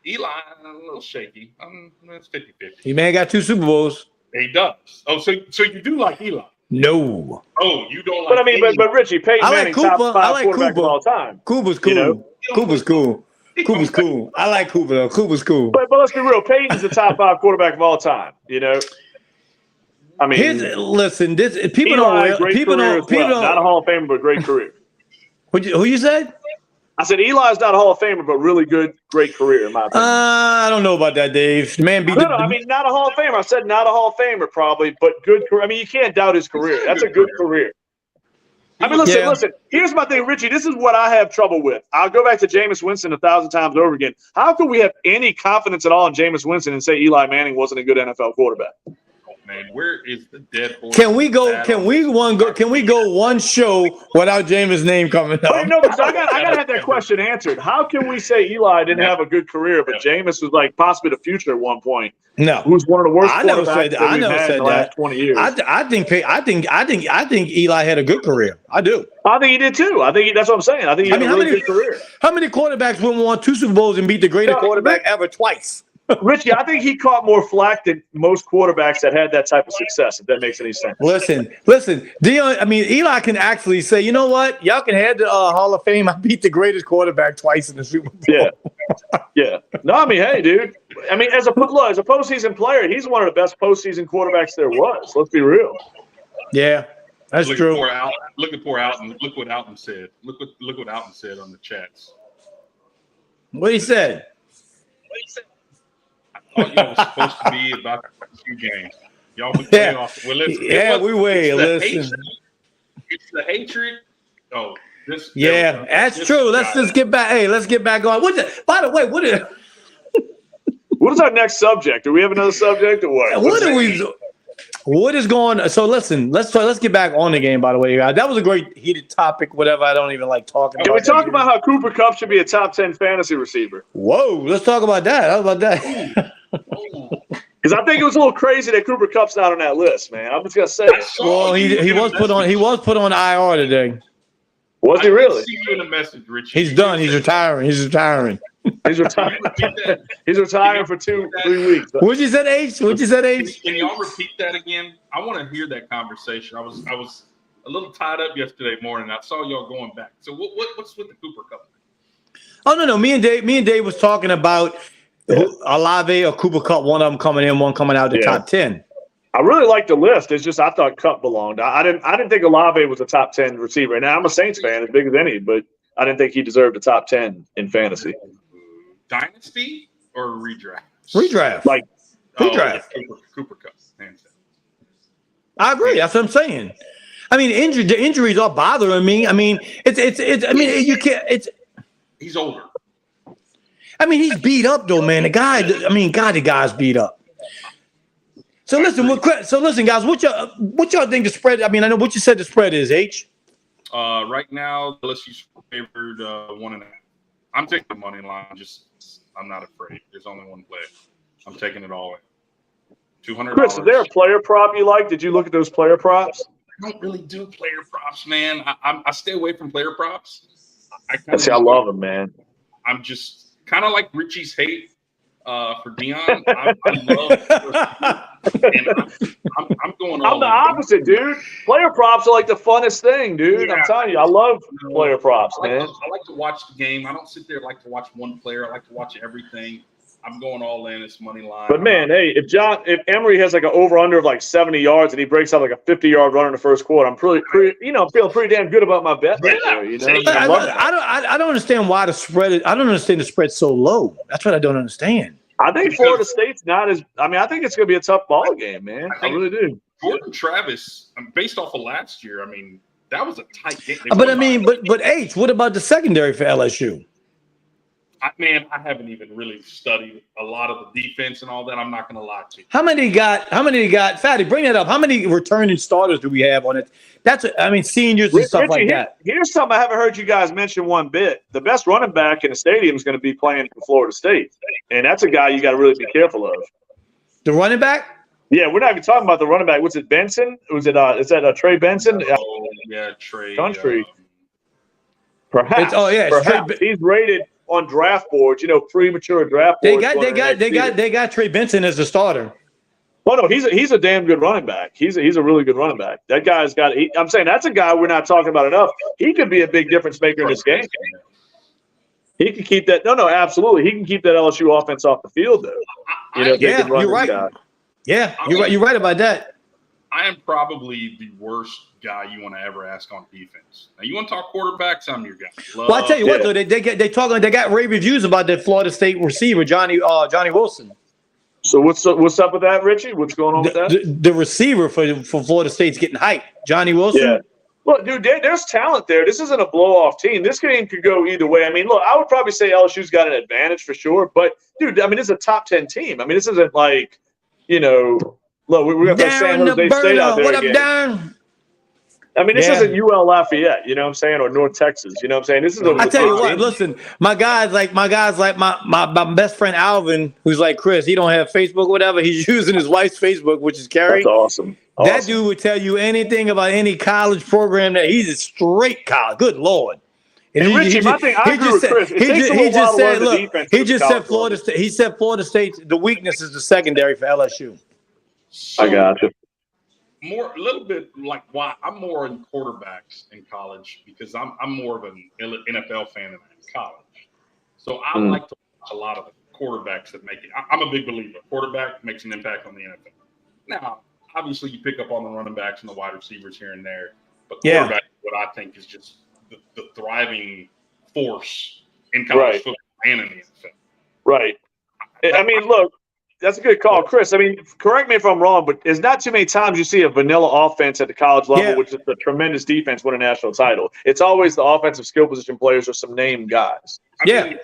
Speaker 2: Eli, a little shaky. It's 50-50.
Speaker 1: He man got 2 Super Bowls.
Speaker 2: He does. Oh, so you do like Eli?
Speaker 1: No.
Speaker 2: Oh, you don't like.
Speaker 3: But I mean, but Richie, Peyton Manning, top 5 quarterback of all time.
Speaker 1: Cooper's cool. You know? Cooper's cool. Cooper's cool. I like Cooper though. Cooper's cool.
Speaker 3: But let's be real. Peyton's the top 5 quarterback of all time. You know. I mean,
Speaker 1: listen. People
Speaker 3: Eli,
Speaker 1: don't. People don't.
Speaker 3: Not a Hall of Famer, but great career.
Speaker 1: Who you said?
Speaker 3: I said Eli's not a Hall of Famer, but really good, great career in my opinion.
Speaker 1: I don't know about that, Dave. The man beat.
Speaker 3: No, I mean not a Hall of Famer. I said not a Hall of Famer, probably, but good career. I mean, you can't doubt his career. That's a good career. I mean, listen. Here's my thing, Richie. This is what I have trouble with. I'll go back to Jameis Winston 1,000 times over again. How can we have any confidence at all in Jameis Winston and say Eli Manning wasn't a good NFL quarterback?
Speaker 2: Man, where is the dead horse?
Speaker 1: Can we go? Can we go one show without Jameis' name coming up?
Speaker 3: No, because I gotta have that question answered. How can we say Eli didn't have a good career, but Jameis was like possibly the future at one point?
Speaker 1: No,
Speaker 3: who's one of the worst quarterbacks
Speaker 1: that we've had in the last
Speaker 3: 20 years.
Speaker 1: I think Eli had a good career. I do.
Speaker 3: I think he did too. That's what I'm saying. I think he had a really good career.
Speaker 1: How many quarterbacks wouldn't won 2 Super Bowls and beat the greatest quarterback ever twice?
Speaker 3: Richie, I think he caught more flack than most quarterbacks that had that type of success, if that makes any sense.
Speaker 1: Listen, Dion, I mean, Eli can actually say, you know what? Y'all can have the Hall of Fame. I beat the greatest quarterback twice in the Super Bowl.
Speaker 3: Yeah. No, I mean, hey, dude. I mean, as a postseason player, he's one of the best postseason quarterbacks there was. Let's be real.
Speaker 1: Yeah, that's true.
Speaker 2: Look at poor Alton. Look what Alton said. Look what Alton said on the chats.
Speaker 1: What he said?
Speaker 2: I thought y'all was supposed to be about a few games. Y'all was way off. Well,
Speaker 1: we way. Listen.
Speaker 2: It's the hatred. Oh, this.
Speaker 1: Yeah, that's true. Let's just get back. Hey, let's get back on. By the way, what
Speaker 3: is our next subject? Do we have another subject or what?
Speaker 1: What is going on? So listen, let's get back on the game, by the way, guys. That was a great heated topic, whatever. I don't even like talking about.
Speaker 3: Can we talk about how Cooper Kupp should be a top 10 fantasy receiver?
Speaker 1: Whoa, let's talk about that. How about that?
Speaker 3: Because I think it was a little crazy that Cooper Kupp's not on that list, man. I'm just gonna say it.
Speaker 1: Well, he was put on IR today.
Speaker 3: Was he really?
Speaker 2: I see you in a message, Richie.
Speaker 1: He's done. He's retiring.
Speaker 3: He's retiring for 2-3 weeks.
Speaker 1: What'd you say, H?
Speaker 2: Can y'all repeat that again? I want to hear that conversation. I was a little tied up yesterday morning. I saw y'all going back. So what's with the Cooper Kupp?
Speaker 1: Oh no. Me and Dave was talking about Olave or Cooper Kupp. One of them coming in, one coming out the top 10.
Speaker 3: I really like the list. It's just I thought Kupp belonged. I didn't think Olave was a top 10 receiver. Now I'm a Saints fan, as big as any, but I didn't think he deserved a top 10 in fantasy.
Speaker 2: Dynasty or redraft?
Speaker 1: Redraft.
Speaker 3: Like
Speaker 1: redraft.
Speaker 2: Cooper Kupp.
Speaker 1: I agree. That's what I'm saying. I mean, the injuries are bothering me. I mean, it's. I mean, you can't.
Speaker 2: He's older.
Speaker 1: I mean, he's beat up though, man. The guy's beat up. So listen, guys. What y'all think the spread? I mean, I know what you said the spread is. H.
Speaker 2: Right now, LSU's favored 1.5. I'm taking the money line. I'm not afraid. There's only one play. I'm taking it all in. $200.
Speaker 3: Chris, is there a player prop you like? Did you look at those player props?
Speaker 2: I don't really do player props, man. I stay away from player props.
Speaker 3: I love him, man.
Speaker 2: I'm just kind of like Richie's hate for Deion. I love I'm going all
Speaker 3: I'm the opposite, dude. Player props are like the funnest thing, dude. Yeah, I'm telling you, I love player props, man.
Speaker 2: I like to watch the game. I don't sit there like to watch one player. I like to watch everything. I'm going all in. It's money line.
Speaker 3: But man, hey, if Emory has like an over/under of like 70 yards and he breaks out like a 50-yard run in the first quarter, I'm feeling pretty damn good about my bet right there. You know,
Speaker 1: I don't understand why the spread. I don't understand the spread so low. That's what I don't understand.
Speaker 3: I think Florida State's not as. I mean, I think it's going to be a tough ball game, man. I really do.
Speaker 2: Jordan Travis, based off of last year, I mean, that was a tight game.
Speaker 1: But H, what about the secondary for LSU?
Speaker 2: I haven't even really studied a lot of the defense and all that. I'm not going to lie to you.
Speaker 1: How many got? Fatty, bring that up. How many returning starters do we have on it? Seniors and stuff like that.
Speaker 3: Here's something I haven't heard you guys mention one bit. The best running back in the stadium is going to be playing for Florida State, and that's a guy you got to really be careful of.
Speaker 1: The running back?
Speaker 3: Yeah, we're not even talking about the running back. What's it, Benson? Is that Trey Benson?
Speaker 2: Oh, yeah, Trey.
Speaker 3: Country. Perhaps.
Speaker 1: Perhaps.
Speaker 3: He's rated on draft boards, premature draft boards.
Speaker 1: They got Trey Benson as the starter.
Speaker 3: Oh no, he's a damn good running back. He's a really good running back. That guy's got. I'm saying that's a guy we're not talking about enough. He could be a big difference maker in this game. He can keep that. No, absolutely. He can keep that LSU offense off the field, though.
Speaker 1: You're right. Yeah, you're right. You're right about that.
Speaker 2: I am probably the worst guy you want to ever ask on defense. Now, you want to talk quarterbacks? I'm your guy.
Speaker 1: Well, I tell you what, though, they got rave reviews about that Florida State receiver, Johnny Wilson.
Speaker 3: So what's up with that, Richie? What's going on with that?
Speaker 1: The receiver for Florida State's getting hyped, Johnny Wilson.
Speaker 3: Yeah. Look, dude, there's talent there. This isn't a blow-off team. This game could go either way. I mean, look, I would probably say LSU's got an advantage for sure. But, dude, I mean, it's a top 10 team. I mean, this isn't like, look, we're going to play San Jose State out there
Speaker 1: what
Speaker 3: again.
Speaker 1: Up, down?
Speaker 3: I mean, this isn't UL Lafayette, you know what I'm saying, or North Texas, you know what I'm saying? This is.
Speaker 1: I tell you what, listen, my guys like my best friend Alvin, who's like Chris. He don't have Facebook, or whatever. He's using his wife's Facebook, which is Carrie.
Speaker 3: That's awesome.
Speaker 1: That dude would tell you anything about any college program that he's a straight college. Good Lord.
Speaker 3: And Richie, my thing, I agree with Chris. He just said, look,
Speaker 1: he just said Florida State. He said Florida State. The weakness is the secondary for LSU.
Speaker 2: So,
Speaker 3: I got you.
Speaker 2: A little bit like why I'm more in quarterbacks in college because I'm more of an NFL fan than in college. So I like to watch a lot of the quarterbacks that make it. I'm a big believer. Quarterback makes an impact on the NFL. Now, obviously, you pick up on the running backs and the wide receivers here and there, but quarterback is what I think is just the thriving force in college football and in the NFL.
Speaker 3: Right. I mean, look. That's a good call, Chris. I mean, correct me if I'm wrong, but there's not too many times you see a vanilla offense at the college level, which is a tremendous defense, win a national title. It's always the offensive skill position players or some named guys.
Speaker 2: I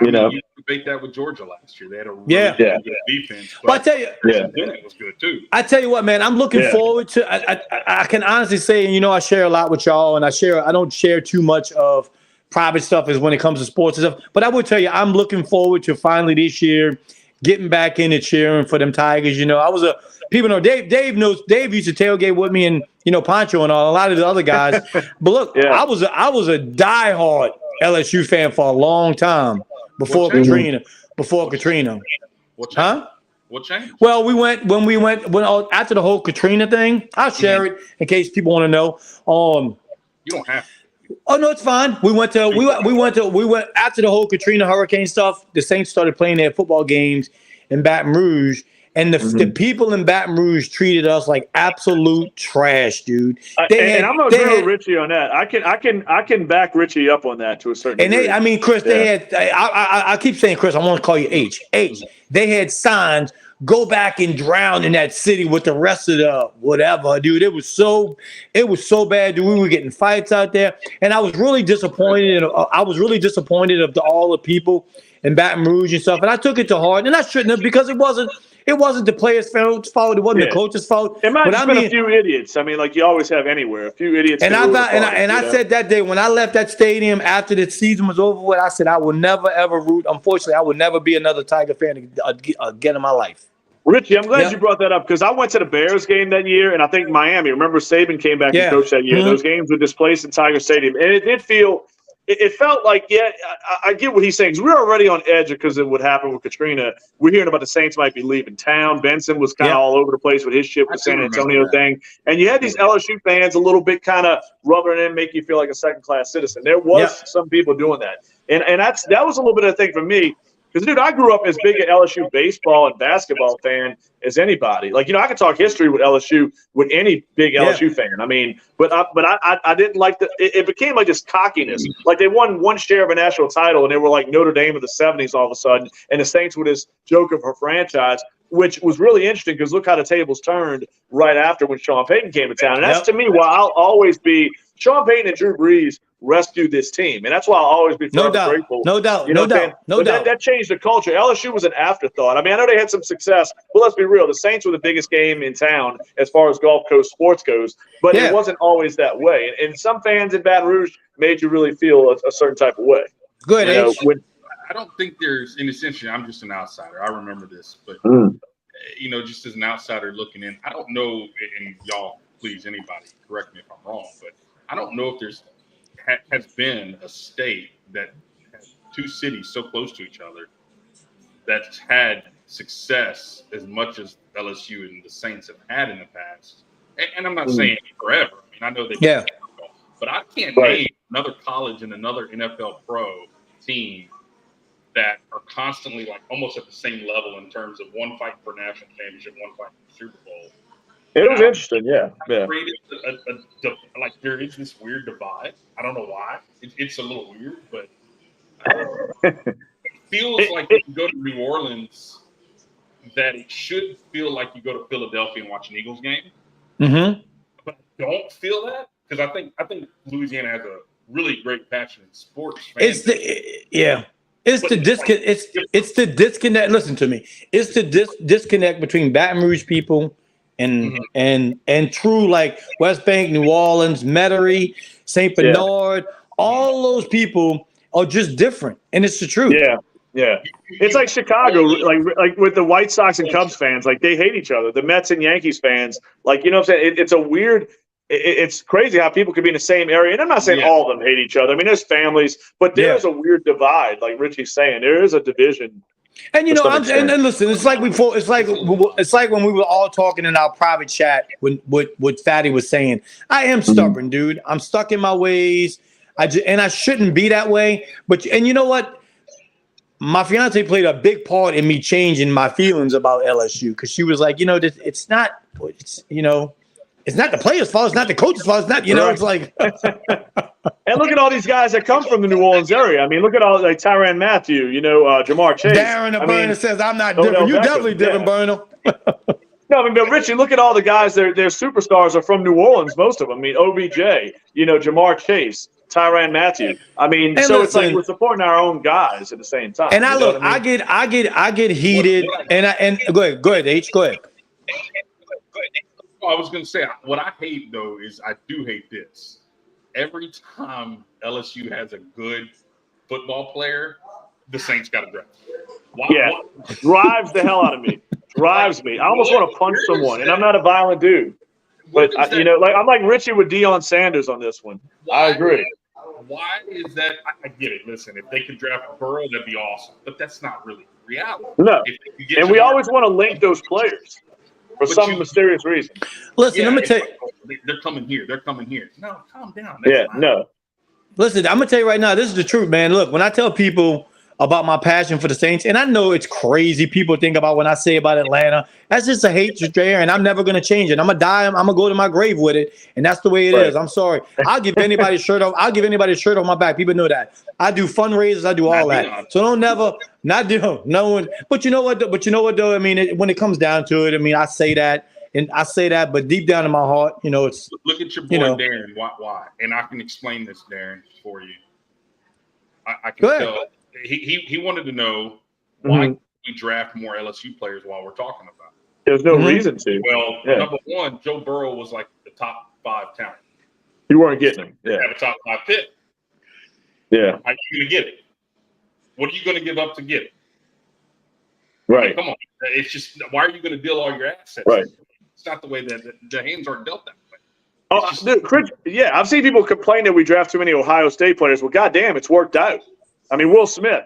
Speaker 2: mean, you debate that with Georgia last year. They had a really good defense.
Speaker 1: Well, I tell you,
Speaker 2: it was good too.
Speaker 1: I tell you what, man, I'm looking forward to. I can honestly say, I share a lot with y'all, and I don't share too much of private stuff as when it comes to sports and stuff. But I will tell you, I'm looking forward to finally this year getting back in and cheering for them Tigers. People know Dave knows. Dave used to tailgate with me and Pancho and a lot of the other guys. But look, I was a diehard LSU fan for a long time before Katrina.
Speaker 2: What changed?
Speaker 1: Well, when after the whole Katrina thing. I'll share it in case people want to know.
Speaker 2: You don't have to.
Speaker 1: Oh no, it's fine. We went after the whole Katrina hurricane stuff. The Saints started playing their football games in Baton Rouge, and the people in Baton Rouge treated us like absolute trash, dude.
Speaker 3: And I'm gonna agree with Richie on that. I can back Richie up on that to a certain degree.
Speaker 1: Chris, they had. I keep saying Chris. I want to call you H. They had signs. Go back and drown in that city with the rest of the whatever, dude. It was so bad, dude. We were getting fights out there, and I was really disappointed. Of all the people in Baton Rouge and stuff, and I took it to heart, and I shouldn't have because it wasn't the players' fault. It wasn't the coach's fault.
Speaker 3: It might have been a few idiots. I mean, like you always have anywhere, a few idiots.
Speaker 1: And I said that day when I left that stadium after the season was over with, I said I will never ever root. Unfortunately, I will never be another Tiger fan again in my life.
Speaker 3: Richie, I'm glad you brought that up because I went to the Bears game that year, and I think Miami. Remember, Saban came back and coached that year. Those games were displaced in Tiger Stadium, and it did feel it felt like, I get what he's saying. 'Cause we're already on edge because of what happened with Katrina. We're hearing about the Saints might be leaving town. Benson was kind of all over the place with his ship with San Antonio thing. And you had these LSU fans a little bit kind of rubbing in, make you feel like a second-class citizen. There was some people doing that. And that was a little bit of a thing for me. Because, dude, I grew up as big an LSU baseball and basketball fan as anybody. Like, I could talk history with LSU with any big LSU fan. I mean, but I didn't like it became like this cockiness. Like they won one share of a national title, and they were like Notre Dame of the 70s all of a sudden. And the Saints were this joke of her franchise, which was really interesting because look how the tables turned right after when Sean Payton came to town. And that's, to me, why I'll always be – Sean Payton and Drew Brees rescued this team, and that's why I'll always be grateful.
Speaker 1: No doubt.
Speaker 3: That changed the culture. LSU was an afterthought. I mean, I know they had some success, but let's be real. The Saints were the biggest game in town as far as Gulf Coast sports goes, but it wasn't always that way. And some fans in Baton Rouge made you really feel a certain type of way.
Speaker 1: Good.
Speaker 2: I don't think there's, in essentially, I'm just an outsider. I remember this, but just as an outsider looking in, I don't know, and y'all, please, anybody, correct me if I'm wrong, but I don't know if there's has been a state that has two cities so close to each other that's had success as much as LSU and the Saints have had in the past. And I'm not saying forever. I mean, I know they but I can't name another college and another NFL pro team that are constantly like almost at the same level in terms of one fight for national championship, one fight for Super Bowl.
Speaker 3: It was interesting,
Speaker 2: Like there is this weird divide. I don't know why. It's a little weird, but it feels like when you go to New Orleans, that it should feel like you go to Philadelphia and watch an Eagles game.
Speaker 1: Mm-hmm.
Speaker 2: But I don't feel that because I think Louisiana has a really great passion in sports. It's the disconnect. Listen to me. It's the disconnect between Baton Rouge people and true like West Bank, New Orleans, Metairie, St. Bernard. All those people are just different, and it's the truth.
Speaker 3: Yeah. It's like Chicago, like with the White Sox and Cubs fans, like they hate each other. The Mets and Yankees fans, like, you know what I'm saying? It's a weird. It's crazy how people could be in the same area. And I'm not saying all of them hate each other. I mean, there's families, but there's a weird divide. Like Richie's saying, there is a division.
Speaker 1: And and listen, it's like when we were all talking in our private chat when what Fatty was saying. I am stubborn, dude. I'm stuck in my ways. I shouldn't be that way. But you know what? My fiance played a big part in me changing my feelings about LSU because she was like, it's not the players' fault. It's not the coach's fault. It's not, it's like.
Speaker 3: And look at all these guys that come from the New Orleans area. I mean, look at all like Tyrann Mathieu, Jamar Chase.
Speaker 1: Darren Burner says, I'm not different. You definitely different, Burner.
Speaker 3: No, I mean, but Richie, look at all the guys. Their superstars are from New Orleans, most of them. I mean, OBJ, Jamar Chase, Tyrann Mathieu. I mean, so it's like we're supporting our own guys at the same time.
Speaker 1: And I get heated. And go ahead, H. Go ahead.
Speaker 2: I was going to say, what I hate, though, is I do hate this. Every time LSU has a good football player, the Saints got to draft.
Speaker 3: Drives the hell out of me. Drives me. I almost want to punch someone, and I'm not a violent dude. But, I'm like Richie with Deion Sanders on this one. I agree.
Speaker 2: Why is that? I get it. Listen, if they could draft Burrow, that'd be awesome. But that's not really reality.
Speaker 3: No. And we always want to link those players. For some mysterious reason.
Speaker 1: Listen, I'm gonna tell you.
Speaker 2: They're coming here. They're coming here. No, calm down.
Speaker 3: No.
Speaker 1: Listen, I'm gonna tell you right now. This is the truth, man. Look, when I tell people about my passion for the Saints, and I know it's crazy. People think about when I say about Atlanta. That's just a hatred there, and I'm never gonna change it. I'm gonna die. I'm gonna go to my grave with it, and that's the way it is. I'm sorry. I'll give anybody a shirt off. I'll give anybody a shirt off my back. People know that. I do fundraisers. I do all that. So don't never not do no one. But you know what? Though. I mean, when it comes down to it, I mean, I say that, but deep down in my heart, it's.
Speaker 2: Look at your boy Darren. Why? And I can explain this, Darren, for you. I can tell. He wanted to know why we draft more LSU players while we're talking about it.
Speaker 3: There's no reason to.
Speaker 2: Well, number one, Joe Burrow was like the top 5 talent.
Speaker 3: You weren't getting him.
Speaker 2: Yeah. Had a top 5 pick.
Speaker 3: Yeah.
Speaker 2: How are you going to get it? What are you going to give up to get it?
Speaker 3: Right.
Speaker 2: I mean, come on. It's just, why are you going to deal all your assets?
Speaker 3: Right.
Speaker 2: It's not the way that the hands aren't dealt that way.
Speaker 3: Oh, dude, Chris, yeah, I've seen people complain that we draft too many Ohio State players. Well, goddamn, it's worked out. I mean, Will Smith,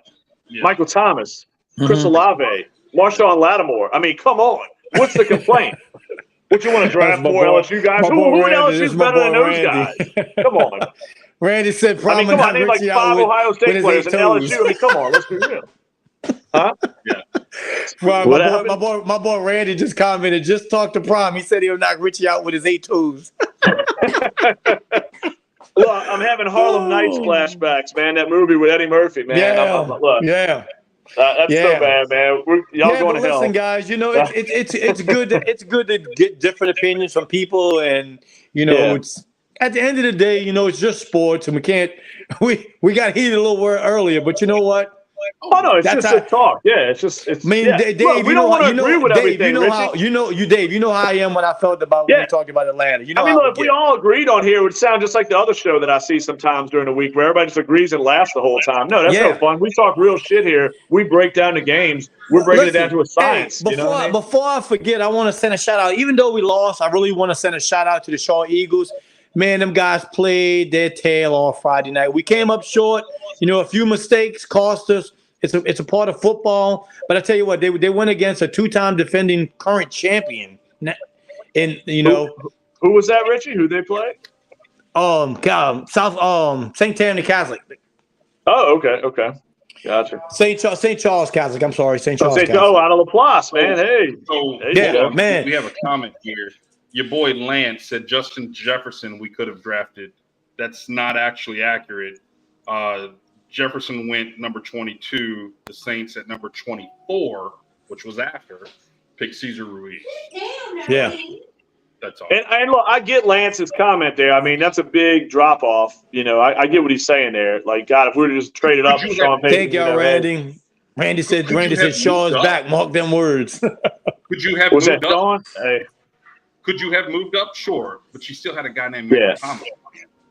Speaker 3: Michael Thomas, Chris Olave, Marshawn Lattimore. I mean, come on. What's the complaint? What, you want to draft more LSU guys? Who in LSU is better than those guys? Come on.
Speaker 1: Randy said,
Speaker 3: I mean, come on, name like 5 Ohio State players in LSU. I mean, come on, let's be real. Huh?
Speaker 2: Yeah.
Speaker 1: Well, my boy Randy just commented, just talk to Prom. He said he'll knock Richie out with his 8 toes.
Speaker 3: Look, I'm having Harlem Nights flashbacks, man. That movie with Eddie Murphy, man. That's so bad, man. Y'all going to hell.
Speaker 1: Listen, guys, it's good. It's good to get different opinions from people, and it's at the end of the day, it's just sports, and we can't. We got heated a little earlier, but you know what?
Speaker 3: Oh no, it's just a talk. Yeah, it's.
Speaker 1: I mean, Dave, look,
Speaker 3: we don't want to agree with everything.
Speaker 1: Dave, you know how I am when I felt about when we talked about Atlanta.
Speaker 3: Look, if we all agreed on here, it would sound just like the other show that I see sometimes during the week, where everybody just agrees and laughs the whole time. No, that's no fun. We talk real shit here. We break down the games. We're breaking it down to a science.
Speaker 1: Hey, before I forget, I want to send a shout out. Even though we lost, I really want to send a shout out to the Shaw Eagles. Man, them guys played their tail off Friday night. We came up short. A few mistakes cost us. It's a part of football, but I tell you what, they went against a 2-time defending current champion, and
Speaker 3: who was that, Richie? Who they play?
Speaker 1: St. Tammany Catholic.
Speaker 3: Oh, okay, gotcha.
Speaker 1: St. Charles Catholic. I'm sorry, St. Charles. Catholic.
Speaker 3: Out of Laplace, man. Hey,
Speaker 2: man. We have a comment here. Your boy Lance said Justin Jefferson we could have drafted. That's not actually accurate. Jefferson went number 22. The Saints at number 24, which was after, picked Cesar Ruiz.
Speaker 1: Yeah.
Speaker 2: That's all.
Speaker 3: And look, I get Lance's comment there. I mean, that's a big drop off. I get what he's saying there. Like, God, if we were to just trade it up for Sean Payton.
Speaker 1: Thank y'all, Randy. Randy said Shaw's back. Mark them words.
Speaker 2: Could you have moved up? Hey. Could you have moved up? Sure. But you still had a guy named Michael Thomas.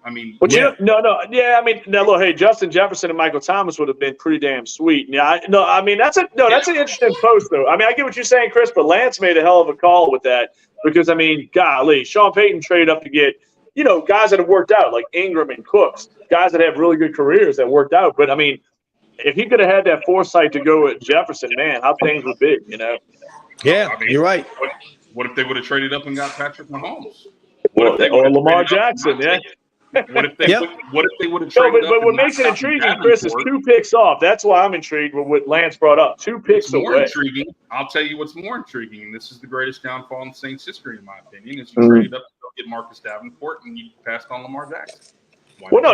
Speaker 2: I mean,
Speaker 3: look, hey, Justin Jefferson and Michael Thomas would have been pretty damn sweet. Yeah, that's an interesting post though. I mean, I get what you're saying, Chris, but Lance made a hell of a call with that because I mean, golly, Sean Payton traded up to get guys that have worked out like Ingram and Cooks, guys that have really good careers that worked out. But I mean, if he could have had that foresight to go with Jefferson, man, how things would be,
Speaker 1: Yeah, I mean, you're right.
Speaker 2: What if they would have traded up and got Patrick Mahomes?
Speaker 3: Or Lamar Jackson, yeah.
Speaker 2: What if they would have traded up?
Speaker 3: But what makes it intriguing, Chris, is 2 picks off. That's why I'm intrigued with what Lance brought up. 2 picks away.
Speaker 2: More intriguing. I'll tell you what's more intriguing, and this is the greatest downfall in Saints history, in my opinion, is you traded up to go get Marcus Davenport and you passed on Lamar Jackson. Look,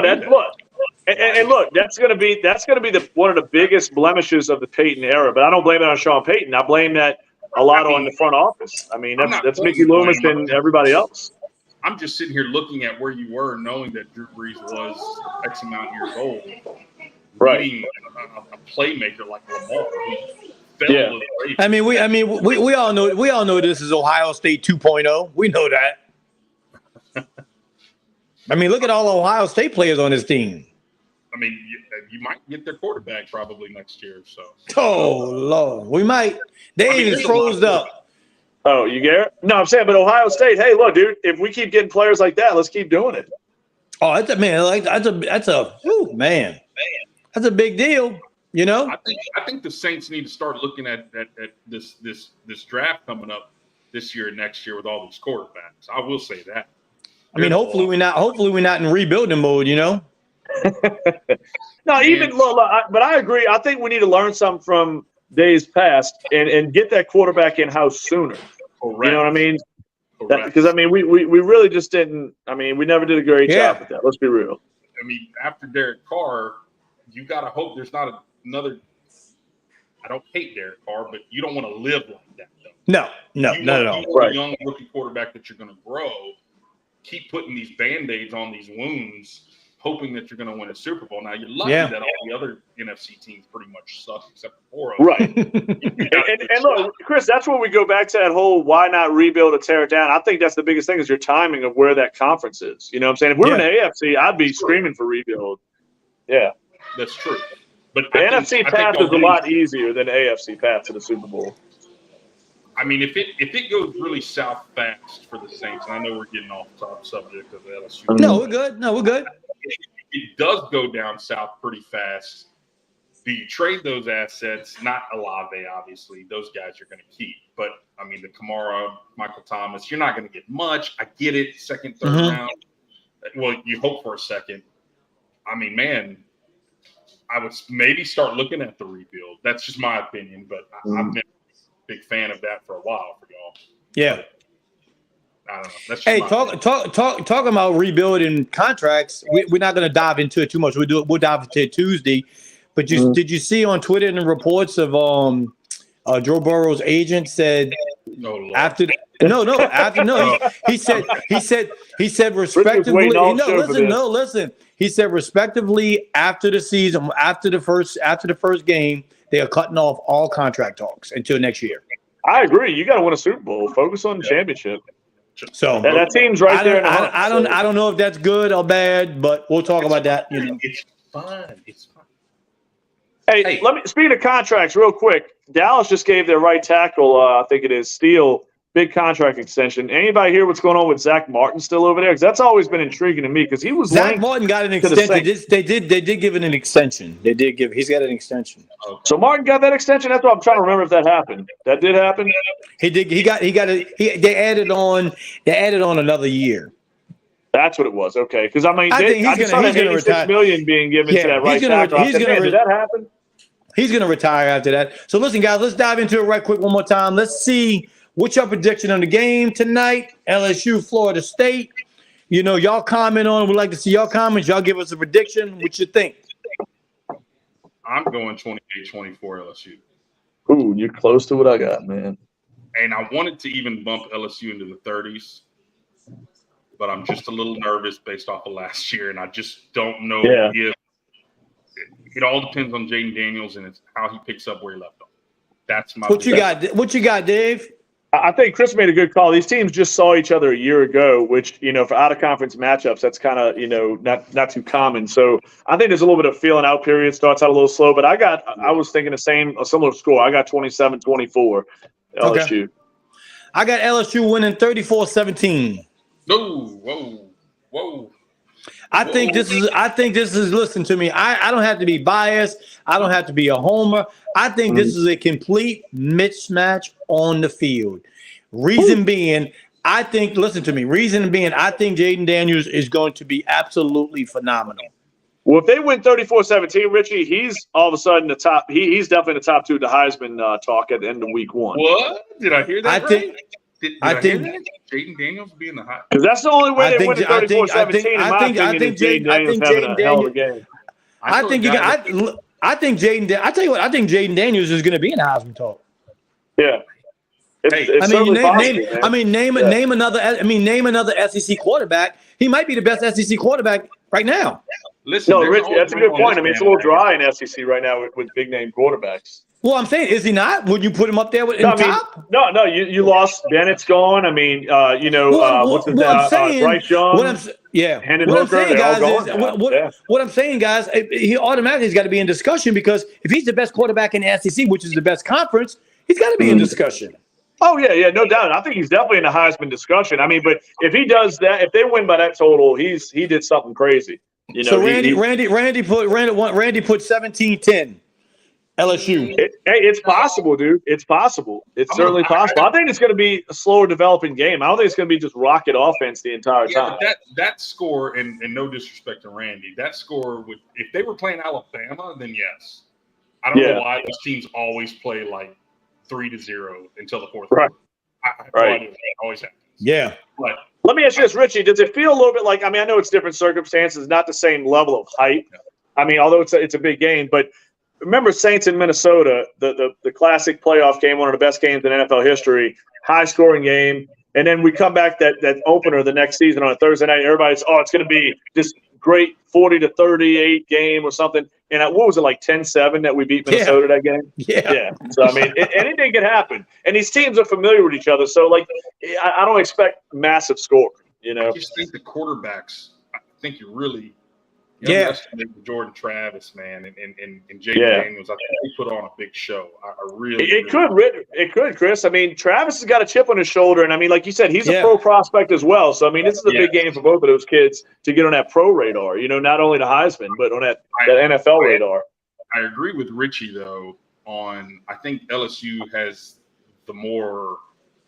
Speaker 2: and look, that's going to be one of the biggest blemishes of the Payton era. But I don't blame it on Sean Payton. I blame that a lot on the front office. I mean, that's Mickey Loomis and everybody else. I'm just sitting here looking at where you were, knowing that Drew Brees was X amount of years old, being a playmaker like Lamar.
Speaker 1: Yeah, I mean, we all know this is Ohio State 2.0. We know that. I mean, look at all the Ohio State players on this team.
Speaker 2: I mean, you might get their quarterback probably next year. So.
Speaker 1: Oh Lord, we might. They even froze up.
Speaker 3: Oh, you get it? No, I'm saying, but Ohio State. Hey, look, dude. If we keep getting players like that, let's keep doing it.
Speaker 1: Oh, that's a big deal.
Speaker 2: I think the Saints need to start looking at this draft coming up this year and next year with all these quarterbacks. I will say that.
Speaker 1: I mean, hopefully we're not in rebuilding mode.
Speaker 3: No, but I agree. I think we need to learn something from days past and get that quarterback in house sooner.
Speaker 2: Correct.
Speaker 3: You know what I mean? Because I mean, we really just didn't. I mean, we never did a great job with that. Let's be real.
Speaker 2: I mean, after Derek Carr, you gotta hope there's not another. I don't hate Derek Carr, but you don't want to live like that, though.
Speaker 1: No, not at all.
Speaker 2: You want a young rookie quarterback that you're going to grow. Keep putting these Band-Aids on these wounds, hoping that you're going to win a Super Bowl. Now, you're lucky that all the other NFC teams pretty much suck except for 4 of them.
Speaker 3: Right. and look, Chris, that's where we go back to that whole why not rebuild or tear it down. I think that's the biggest thing is your timing of where that conference is. You know what I'm saying? If we were in the AFC, I'd be screaming for rebuild. Yeah.
Speaker 2: That's true. But
Speaker 3: the NFC path is a lot easier than the AFC path to the Super Bowl.
Speaker 2: I mean, if it goes really south fast for the Saints, and I know we're getting off the subject of the LSU.
Speaker 1: No, we're good. No, we're good.
Speaker 2: If it does go down south pretty fast, do you trade those assets? Not Olave, obviously. Those guys you're going to keep. But, I mean, the Kamara, Michael Thomas, you're not going to get much. I get it. Second, third round. Well, you hope for a second. I mean, man, I would maybe start looking at the rebuild. That's just my opinion, but I've been a big fan of that for a while for y'all.
Speaker 1: Yeah.
Speaker 2: But, I don't know. That's
Speaker 1: Hey, talking about rebuilding contracts, we're not going to dive into it too much. We'll dive into it Tuesday. But did you see on Twitter and the reports of Joe Burrow's agent said he said respectively. Listen. He said respectively after the season, after the first game, they are cutting off all contract talks until next year.
Speaker 3: I agree. You got to win a Super Bowl. Focus on the championship.
Speaker 1: So
Speaker 3: that team's right there.
Speaker 1: I don't know if that's good or bad, but we'll talk about that. You know,
Speaker 2: it's fun. It's fun.
Speaker 3: Hey, speaking of contracts, real quick. Dallas just gave their right tackle, I think it is Steele, big contract extension. Anybody hear what's going on with Zach Martin still over there? Because that's always been intriguing to me. Because he was
Speaker 1: Zach Martin got an extension. They did give it an extension. He's got an extension.
Speaker 3: So Martin got that extension. That's what I'm trying to remember if that happened. That did happen.
Speaker 1: He did. They added on another year.
Speaker 3: That's what it was. Okay, because I think
Speaker 1: he's going to retire.
Speaker 3: $86 million being given to that right tackle. Did that happen?
Speaker 1: He's going to retire after that. So listen, guys, let's dive into it right quick one more time. Let's see what's your prediction on the game tonight. LSU, Florida State. You know, y'all comment on it. We'd like to see y'all comments. Y'all give us a prediction. What you think?
Speaker 2: I'm going 28-24 LSU.
Speaker 3: Ooh, you're close to what I got, man.
Speaker 2: And I wanted to even bump LSU into the 30s, but I'm just a little nervous based off of last year, and I just don't know if it all depends on Jaden Daniels and it's how he picks up where he left off. That's my
Speaker 1: What you got, Dave?
Speaker 3: I think Chris made a good call. These teams just saw each other a year ago, which, you know, for out-of-conference matchups, that's kind of, you know, not too common. So I think there's a little bit of feeling out period. Starts out a little slow, but I was thinking a similar score. I got 27-24 LSU.
Speaker 1: Okay. I got LSU winning 34-17.
Speaker 2: Whoa.
Speaker 1: I think this is listen to me. I don't have to be biased. I don't have to be a homer. I think this is a complete mismatch on the field. Reason being, I think Jaden Daniels is going to be absolutely phenomenal.
Speaker 3: Well, if they win 34-17, Richie, he's all of a sudden the top. He's definitely the top two of the Heisman talk at the end of week one.
Speaker 2: What? Did I hear that?
Speaker 3: I
Speaker 2: think Jaden Daniels being the hot.
Speaker 3: Because that's the only way they win 34-17. In my opinion, is Jaden Daniels having a hell of a game.
Speaker 1: I think Jaden Daniels is going to be in the Heisman talk.
Speaker 3: Yeah.
Speaker 1: Name another SEC quarterback. He might be the best SEC quarterback right now.
Speaker 3: Listen, Rich, that's a good point. I mean, it's a little dry in SEC right now with big name quarterbacks.
Speaker 1: Well, I'm saying, is he not? Would you put him up there top?
Speaker 3: No. You lost. Bennett's gone. I mean, what's his name? Bryce Young.
Speaker 1: What I'm saying, guys, he automatically has got to be in discussion because if he's the best quarterback in the SEC, which is the best conference, he's got to be in discussion.
Speaker 3: Oh yeah, no doubt. I think he's definitely in the Heisman discussion. I mean, but if he does that, if they win by that total, he did something crazy. You know,
Speaker 1: so Randy put 17-10. LSU.
Speaker 3: It's possible, dude. It's possible. It's certainly possible. I think it's going to be a slower developing game. I don't think it's going to be just rocket offense the entire time.
Speaker 2: But that score, and no disrespect to Randy, that score would, if they were playing Alabama, then yes. I don't know why those teams always play like 3-0 until the fourth.
Speaker 3: Right.
Speaker 2: It always happens.
Speaker 1: Yeah.
Speaker 2: But
Speaker 3: let me ask you this, Richie. Does it feel a little bit like? I mean, I know it's different circumstances, not the same level of hype. I mean, although it's a big game, but. Remember Saints in Minnesota, the classic playoff game, one of the best games in NFL history, high-scoring game. And then we come back that opener the next season on a Thursday night. Everybody's, it's going to be this great 40-38 game or something. And what was it, like 10-7 that we beat Minnesota that game?
Speaker 1: Yeah.
Speaker 3: So, I mean, anything can happen. And these teams are familiar with each other. So, like, I don't expect massive score, you know.
Speaker 2: I just think the quarterbacks, I think you're really
Speaker 1: Yeah.
Speaker 2: Jordan Travis, man, and Jake Daniels. I think he put on a big show. I really.
Speaker 3: It could, Chris. I mean, Travis has got a chip on his shoulder, and I mean, like you said, he's a pro prospect as well. So I mean, this is a big game for both of those kids to get on that pro radar. You know, not only the Heisman, but on that NFL radar.
Speaker 2: I agree with Richie though. I think LSU has the more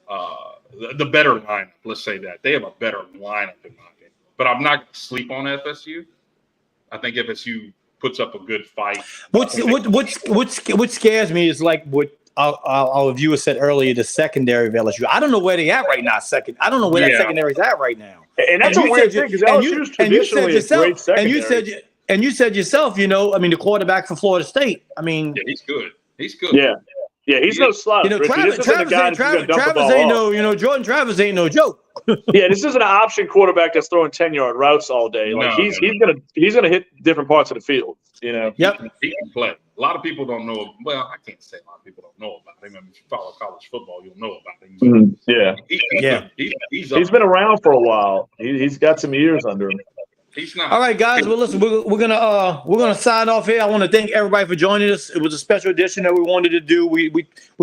Speaker 2: the better lineup. Let's say that they have a better lineup in my opinion. But I'm not going to sleep on FSU. I think FSU puts up a good fight.
Speaker 1: What scares me is like what our viewer said earlier, the secondary of LSU. I don't know where they at right now. I don't know where that secondary is at right now.
Speaker 3: And that's a weird thing because LSU's traditionally a great secondary.
Speaker 1: And you said yourself, you know, I mean, the quarterback for Florida State. I mean,
Speaker 2: he's good. He's good.
Speaker 3: Yeah, he's no slouch.
Speaker 1: You know, Travis ain't no, you know, Jordan Travis ain't no joke.
Speaker 3: Yeah, this isn't an option quarterback that's throwing 10-yard routes all day. Like he's gonna hit different parts of the field. You know.
Speaker 1: Yep.
Speaker 2: He can play. A lot of people don't know. Well, I can't say a lot of people don't know about him. I mean, if you follow college football, you'll know about him.
Speaker 3: He's been around for a while. He's got some years under him.
Speaker 2: He's not.
Speaker 1: All right, guys. Well, listen, we're gonna sign off here. I want to thank everybody for joining us. It was a special edition that we wanted to do. We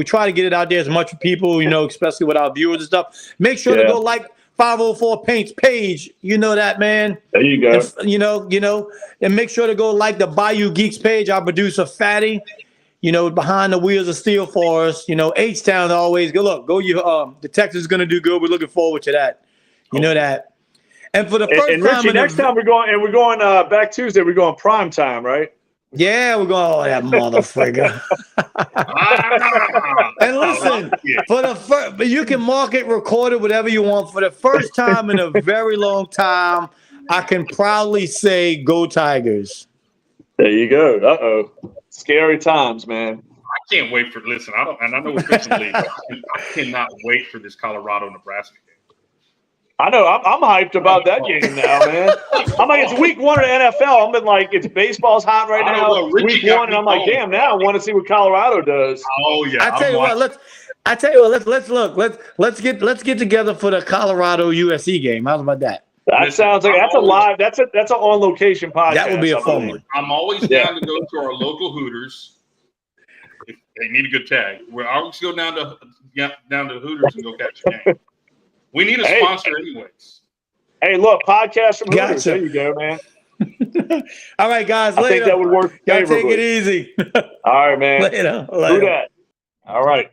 Speaker 1: try to get it out there as much for people, you know, especially with our viewers and stuff. Make sure to go like 504 Paint's page. You know that, man.
Speaker 3: There you go.
Speaker 1: And, you know, and make sure to go like the Bayou Geeks page. Our producer Fatty, you know, behind the wheels of steel for us. You know, H-Town always go look. The Texas is gonna do good. We're looking forward to that. You know that. And for the first
Speaker 3: and Richie,
Speaker 1: time,
Speaker 3: next time we're going back Tuesday. We're going prime time, right?
Speaker 1: Yeah, we're going. Oh, that motherfucker. And listen, for the first, but you can mark it, record it, whatever you want. For the first time in a very long time, I can proudly say, "Go Tigers!"
Speaker 3: There you go. Scary times, man.
Speaker 2: I can't wait for. Listen, I know we're fixing league. I cannot wait for this Colorado-Nebraska game.
Speaker 3: I know. I'm hyped about that game now, man. I'm like, it's week 1 of the NFL. I'm like, it's baseball's hot right now. Week 1, and I'm like, damn. Now I want to see what Colorado does.
Speaker 2: Oh yeah.
Speaker 1: I tell you what. Let's get together for the Colorado USC game. How's about that?
Speaker 3: That sounds like that's a live. That's an on location podcast.
Speaker 1: That would be a fun one.
Speaker 2: I'm always down to go to our local Hooters. If they need a good tag. We're always go down to Hooters and go catch a game. We need a sponsor anyways.
Speaker 3: Hey, look, podcast from Hooters. There you go, man.
Speaker 1: All right, guys.
Speaker 3: I think that would work favorably.
Speaker 1: Y'all take it easy.
Speaker 3: All right, man.
Speaker 1: Later.
Speaker 3: Do that. All right.